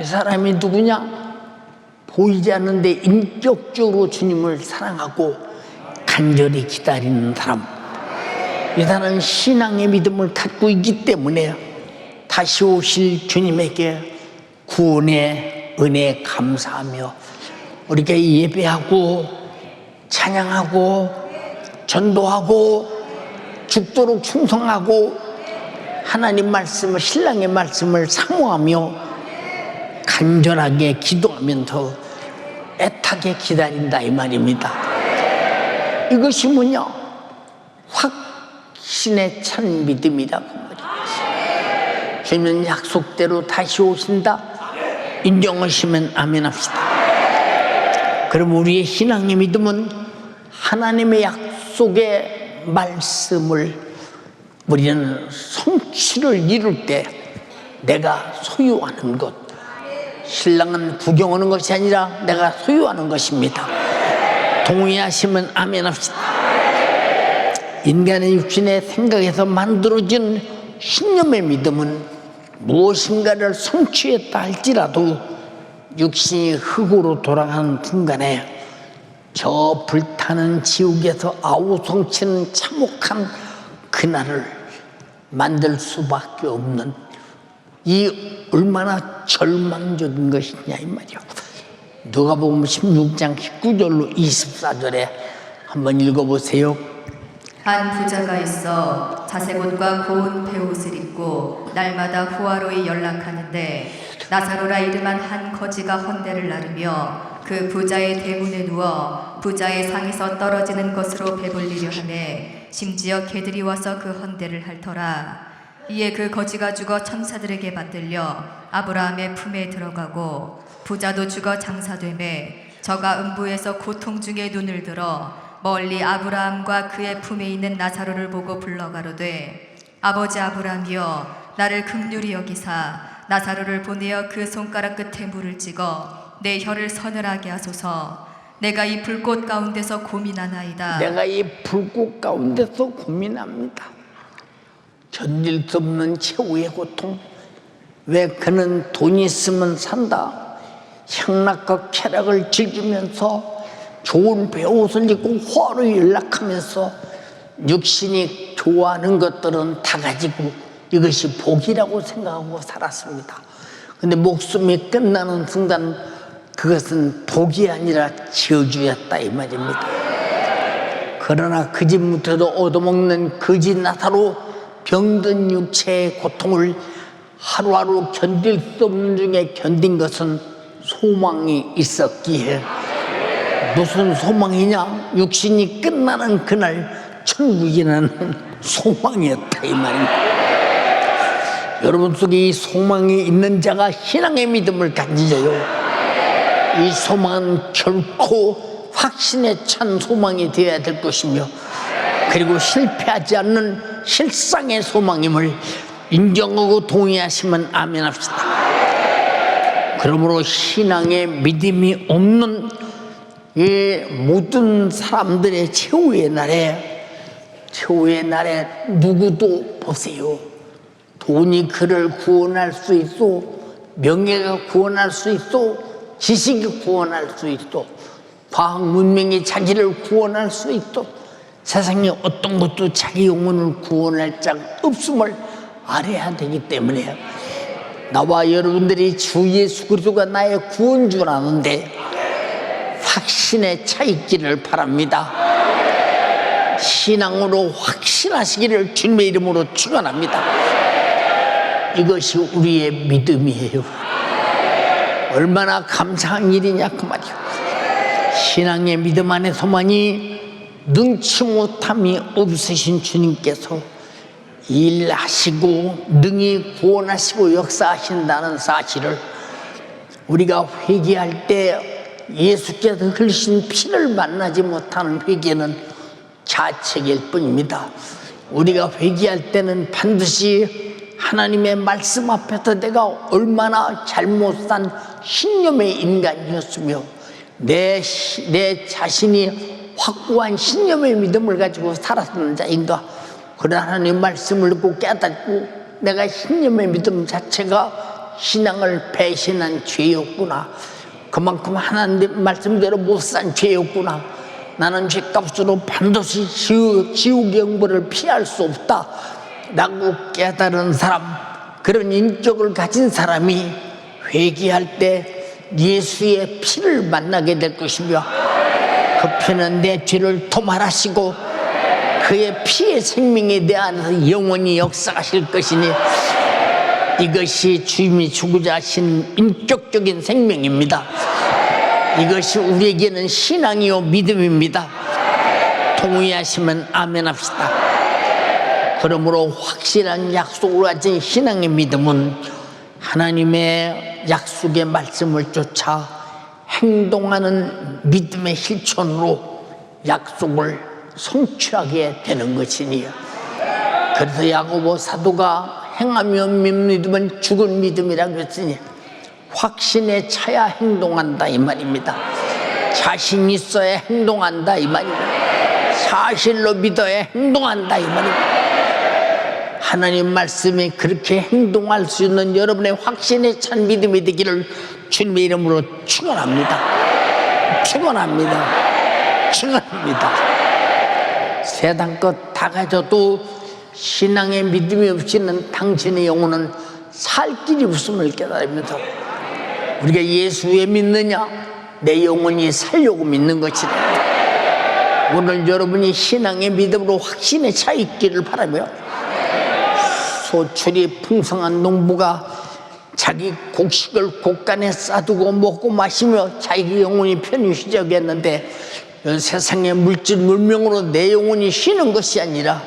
이 사람이 누구냐? 보이지 않는데 인격적으로 주님을 사랑하고 간절히 기다리는 사람. 이 사람은 신앙의 믿음을 갖고 있기 때문에 다시 오실 주님에게 구원의 은혜에 감사하며 우리가 예배하고 찬양하고 전도하고 죽도록 충성하고 하나님 말씀을 신랑의 말씀을 사모하며 간절하게 기도하면서 애타게 기다린다 이 말입니다. 이것이 뭐냐? 확신에 찬 믿음이다 그 말이에요. 주님은 약속대로 다시 오신다. 인정하시면 아멘 합시다. 그럼 우리의 신앙의 믿음은 하나님의 약속의 말씀을 우리는 성취를 이룰 때 내가 소유하는 것, 신랑은 구경하는 것이 아니라 내가 소유하는 것입니다. 동의하시면 아멘 합시다. 인간의 육신의 생각에서 만들어진 신념의 믿음은 무엇인가를 성취했다 할지라도 육신이 흙으로 돌아가는 순간에 저 불타는 지옥에서 아우성치는 참혹한 그날을 만들 수밖에 없는 이 얼마나 절망적인 것이냐 이 말이요. 누가복음 16장 19절로 24절에 한번 읽어보세요. 한 부자가 있어 자색옷과 고운 베옷을 입고 날마다 후화로이 연락하는데 나사로라 이름한 한 거지가 헌대를 나르며 그 부자의 대문에 누워 부자의 상에서 떨어지는 것으로 배불리려 하매 심지어 개들이 와서 그 헌대를 핥더라. 이에 그 거지가 죽어 천사들에게 받들려 아브라함의 품에 들어가고 부자도 죽어 장사되매 저가 음부에서 고통 중에 눈을 들어 멀리 아브라함과 그의 품에 있는 나사로를 보고 불러가로되 아버지 아브라함이여 나를 긍휼히 여기사 나사로를 보내어 그 손가락 끝에 물을 찍어 내 혀를 서늘하게 하소서. 내가 이 불꽃 가운데서 고민하나이다. 내가 이 불꽃 가운데서 고민합니다. 견딜 수 없는 최후의 고통. 왜 그는 돈이 있으면 산다. 향락과 쾌락을 즐기면서 좋은 베옷을 입고 화로 연락하면서 육신이 좋아하는 것들은 다 가지고 이것이 복이라고 생각하고 살았습니다. 근데 목숨이 끝나는 순간 그것은 복이 아니라 저주였다 이 말입니다. 그러나 그 집부터도 얻어먹는 거지 나사로 병든 육체의 고통을 하루하루 견딜 수 없는 중에 견딘 것은 소망이 있었기에 무슨 소망이냐? 육신이 끝나는 그날 천국이라는 소망이었다 이 말입니다. 여러분 속에 이 소망이 있는 자가 신앙의 믿음을 가지져요. 이 소망은 결코 확신에 찬 소망이 되어야 될 것이며 그리고 실패하지 않는 실상의 소망임을 인정하고 동의하시면 아멘 합시다. 그러므로 신앙에 믿음이 없는 이 모든 사람들의 최후의 날에 누구도 보세요. 돈이 그를 구원할 수 있어, 명예가 구원할 수 있어, 지식이 구원할 수 있어, 과학 문명이 자기를 구원할 수 있어. 세상에 어떤 것도 자기 영혼을 구원할 자가 없음을 알아야 되기 때문에 나와 여러분들이 주 예수 그리스도가 나의 구원주라는데 확신에 차 있기를 바랍니다. 신앙으로 확신하시기를 주님의 이름으로 축원합니다. 이것이 우리의 믿음이에요. 얼마나 감사한 일이냐 그 말이요. 신앙의 믿음 안에서만이 능치 못함이 없으신 주님께서 일하시고 능히 구원하시고 역사하신다는 사실을 우리가 회개할 때 예수께서 흘리신 피를 만나지 못하는 회개는 자책일 뿐입니다. 우리가 회개할 때는 반드시 하나님의 말씀 앞에서 내가 얼마나 잘못 산 신념의 인간이었으며 내 자신이 확고한 신념의 믿음을 가지고 살았던 자인가, 그런 하나님의 말씀을 듣고 깨닫고 내가 신념의 믿음 자체가 신앙을 배신한 죄였구나, 그만큼 하나님 말씀대로 못 산 죄였구나, 나는 죄값으로 반드시 지옥의 형벌을 피할 수 없다 라고 깨달은 사람, 그런 인격을 가진 사람이 회개할 때 예수의 피를 만나게 될 것이며 그 피는 내 죄를 도말하시고 그의 피의 생명이 내 안에서 영원히 역사하실 것이니 이것이 주님이 주고자 하신 인격적인 생명입니다. 이것이 우리에게는 신앙이요 믿음입니다. 동의하시면 아멘 합시다. 그러므로 확실한 약속을 가진 신앙의 믿음은 하나님의 약속의 말씀을 쫓아 행동하는 믿음의 실천으로 약속을 성취하게 되는 것이니, 그래서 야고보 사도가 행함이 없는 믿음은 죽은 믿음이라고 했으니 확신에 차야 행동한다 이 말입니다. 자신 있어야 행동한다 이 말입니다. 사실로 믿어야 행동한다 이 말입니다. 하나님 말씀에 그렇게 행동할 수 있는 여러분의 확신에 찬 믿음이 되기를 주님의 이름으로 축원합니다. 축원합니다. 축원합니다. 세상 것 다 가져도 신앙의 믿음이 없이는 당신의 영혼은 살 길이 없음을 깨달으면서 우리가 예수 왜 믿느냐? 내 영혼이 살려고 믿는 것이다. 오늘 여러분이 신앙의 믿음으로 확신에 차 있기를 바라며, 소출이 풍성한 농부가 자기 곡식을 곡간에 싸두고 먹고 마시며 자기 영혼이 편히 쉬자고 했는데, 세상의 물질 물명으로 내 영혼이 쉬는 것이 아니라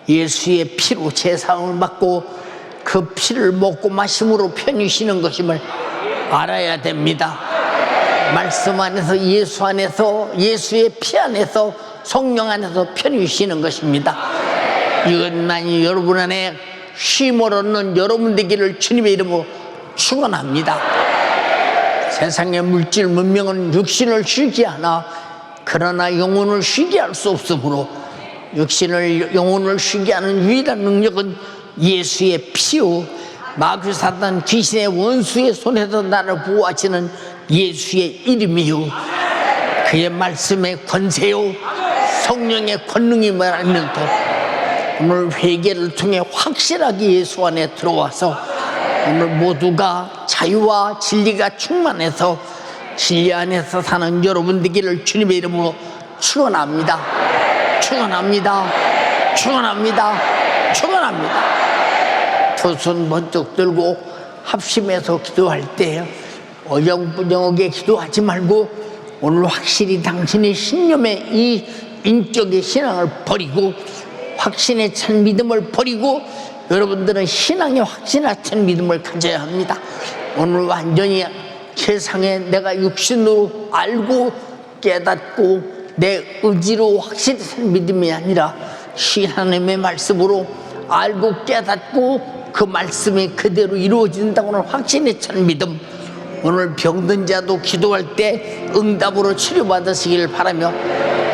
예수의 피로 제사함을 받고 그 피를 먹고 마심으로 편히 쉬는 것임을 알아야 됩니다. 말씀 안에서, 예수 안에서, 예수의 피 안에서, 성령 안에서 편히 쉬는 것입니다. 이것만이 여러분 안에 쉼을 얻는 여러분 되기를 주님의 이름으로 축원합니다. 세상의 물질 문명은 육신을 쉬게 하나 그러나 영혼을 쉬게 할 수 없으므로 영혼을 쉬게 하는 유일한 능력은 예수의 피요, 마귀 사단 귀신의 원수의 손에서 나를 보호하시는 예수의 이름이요, 그의 말씀의 권세요, 성령의 권능임을 알면서 오늘 회개를 통해 확실하게 예수 안에 들어와서 오늘 모두가 자유와 진리가 충만해서 진리 안에서 사는 여러분 되기를 주님의 이름으로 축원합니다. 축원합니다. 축원합니다. 축원합니다. 두 손 번쩍 들고 합심해서 기도할 때 어정부정하게 기도하지 말고 오늘 확실히 당신의 신념의 이 인격의 신앙을 버리고 확신에 찬 믿음을 버리고 여러분들은 신앙의 확신에 찬 믿음을 가져야 합니다. 오늘 완전히 세상에 내가 육신으로 알고 깨닫고 내 의지로 확실히 찬 믿음이 아니라 하나님의 말씀으로 알고 깨닫고 그 말씀이 그대로 이루어진다고는 확신에 찬 믿음, 오늘 병든 자도 기도할 때 응답으로 치료받으시기를 바라며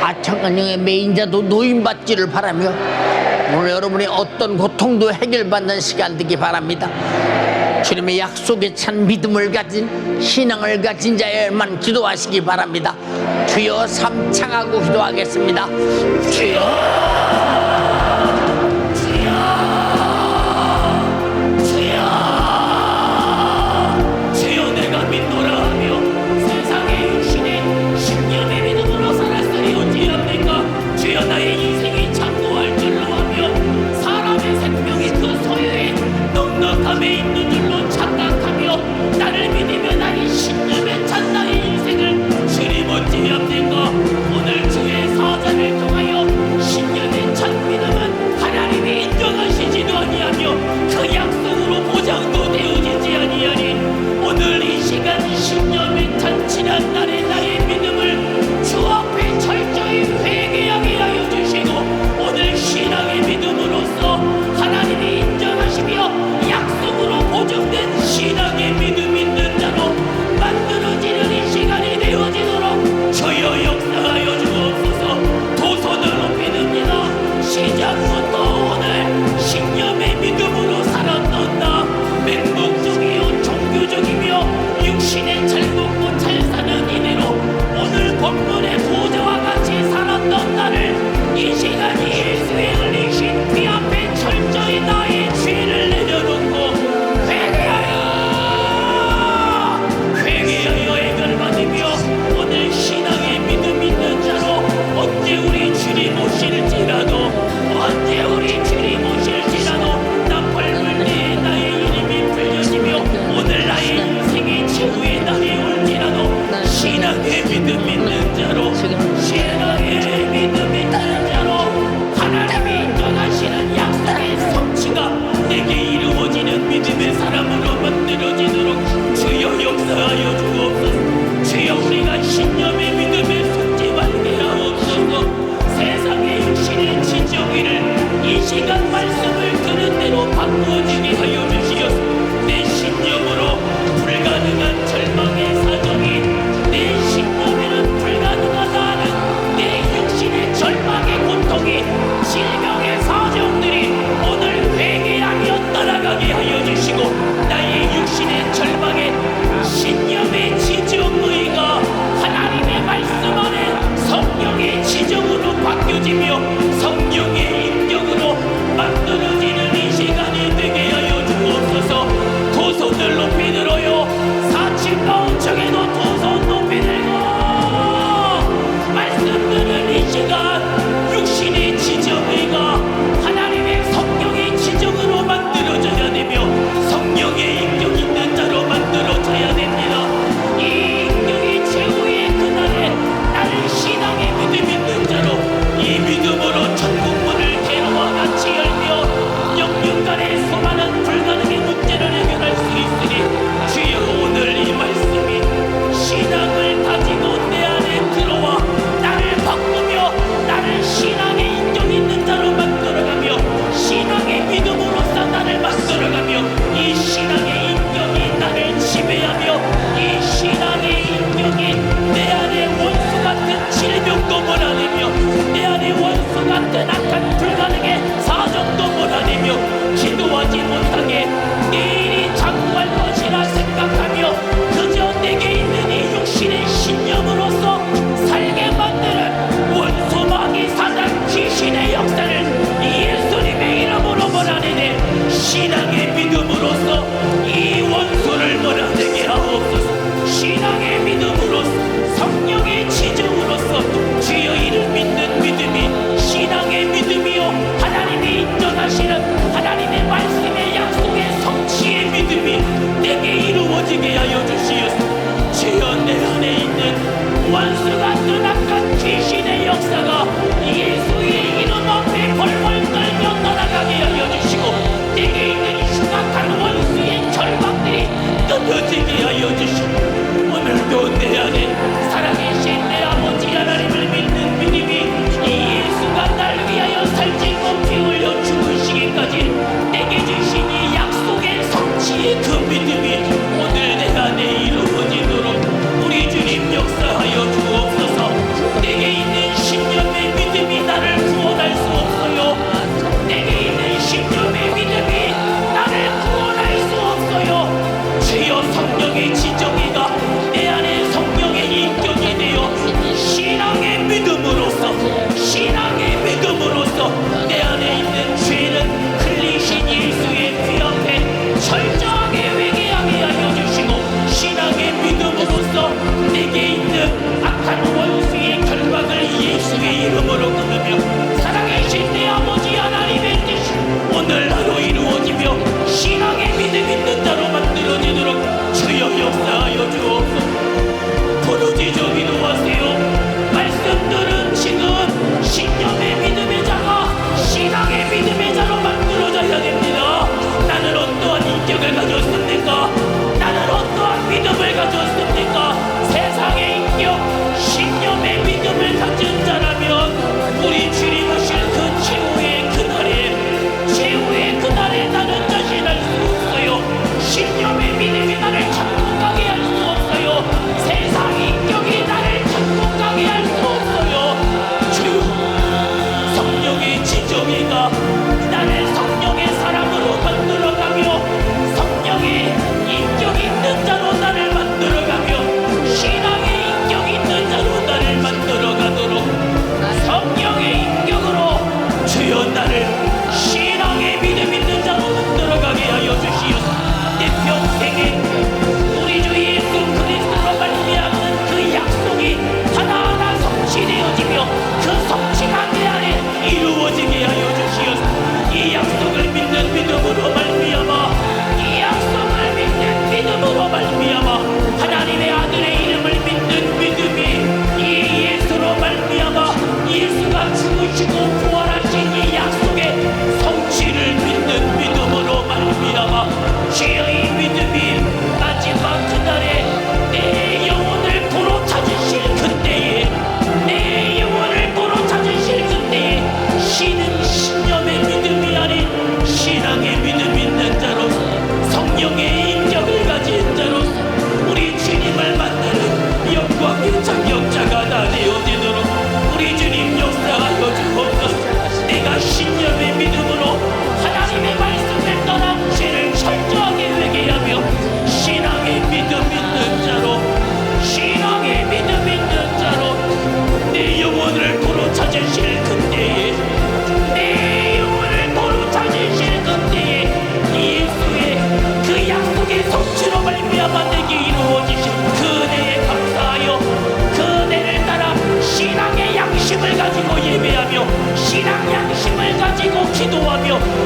아청간령의 매인 자도 노인받기를 바라며 오늘 여러분이 어떤 고통도 해결받는 시간 되기 바랍니다. 주님의 약속에 찬 믿음을 가진 신앙을 가진 자에만 기도하시기 바랍니다. 주여 삼창하고 기도하겠습니다. 주여 원수가 떠나간 귀신의 역사가 예수의 이름 앞에 벌벌 떨며 떠나가게 하여 주시고 내게 있는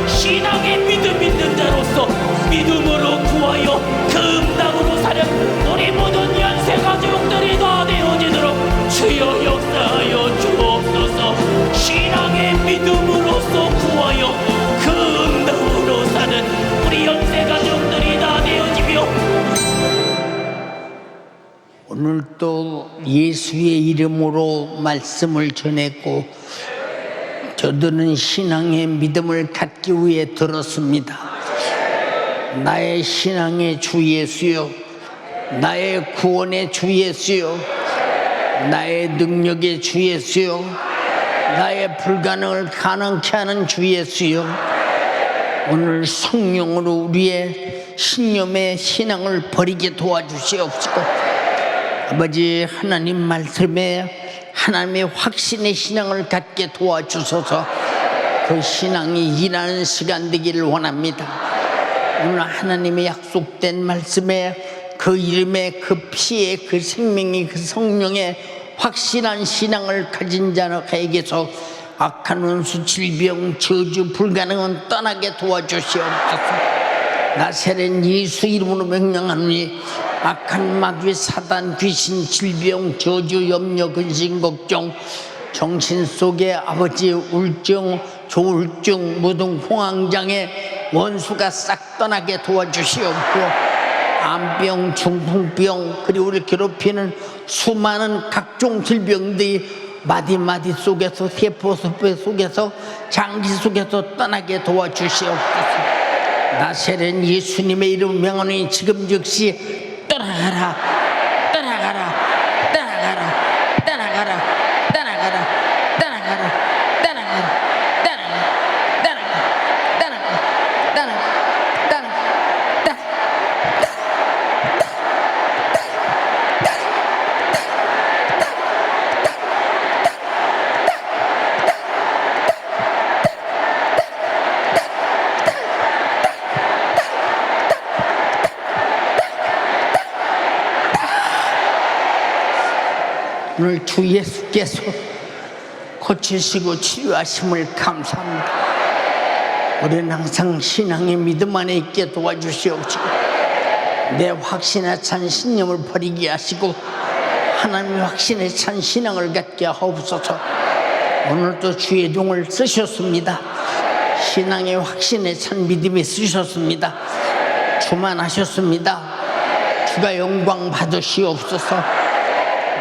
신앙의 믿음 있는 자로서 믿음으로 구하여 금당으로 사는 우리 모든 연세 가족들이 다 되어지도록 주여 역사하여 주옵소서. 신앙의 믿음으로서 구하여 금당으로 사는 우리 연세 가족들이 다 되어지며 오늘 또 예수의 이름으로 말씀을 전했고 저들은 신앙의 믿음을 갖기 위해 들었습니다. 나의 신앙의 주 예수여, 나의 구원의 주 예수여, 나의 능력의 주 예수여, 나의 불가능을 가능케 하는 주 예수여, 오늘 성령으로 우리의 신념의 신앙을 버리게 도와주시옵시고 아버지 하나님 말씀에 하나님의 확신의 신앙을 갖게 도와주셔서 그 신앙이 일하는 시간 되기를 원합니다. 오늘 하나님의 약속된 말씀에 그 이름에 그 피에 그 생명이 그 성령의 확실한 신앙을 가진 자에게서 악한 원수 질병 저주 불가능은 떠나게 도와주시옵소서. 나세렛 예수 이름으로 명령하노니 악한 마귀 사단 귀신 질병 저주 염려 근심 걱정 정신 속에 아버지 우울증 조울증 모든 공황장애 원수가 싹 떠나게 도와주시옵고 암병 중풍병 그리고 우리를 괴롭히는 수많은 각종 질병들이 마디마디 속에서 세포 속에서 장기 속에서 떠나게 도와주시옵소서. 나세렛 예수님의 이름 명하노니 지금 즉시 떠나가라 떠나가라 떠나가라 떠나가라 떠나가라 떠나가라 떠나가라 오늘 주 예수께서 고치시고 치유하심을 감사합니다. 우리는 항상 신앙의 믿음 안에 있게 도와주시옵시고 내 확신에 찬 신념을 버리게 하시고 하나님의 확신에 찬 신앙을 갖게 하옵소서. 오늘도 주의 종을 쓰셨습니다. 신앙의 확신에 찬 믿음에 쓰셨습니다. 주만 하셨습니다. 주가 영광 받으시옵소서.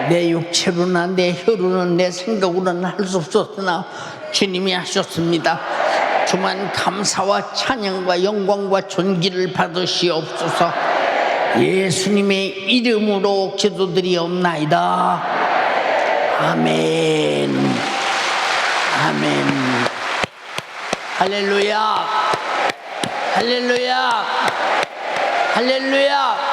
내 육체로나 내 혀로는 내 생각으로는 할 수 없었으나 주님이 하셨습니다. 주만 감사와 찬양과 영광과 존귀를 받으시옵소서. 예수님의 이름으로 기도드리옵나이다. 아멘. 아멘. 할렐루야. 할렐루야. 할렐루야.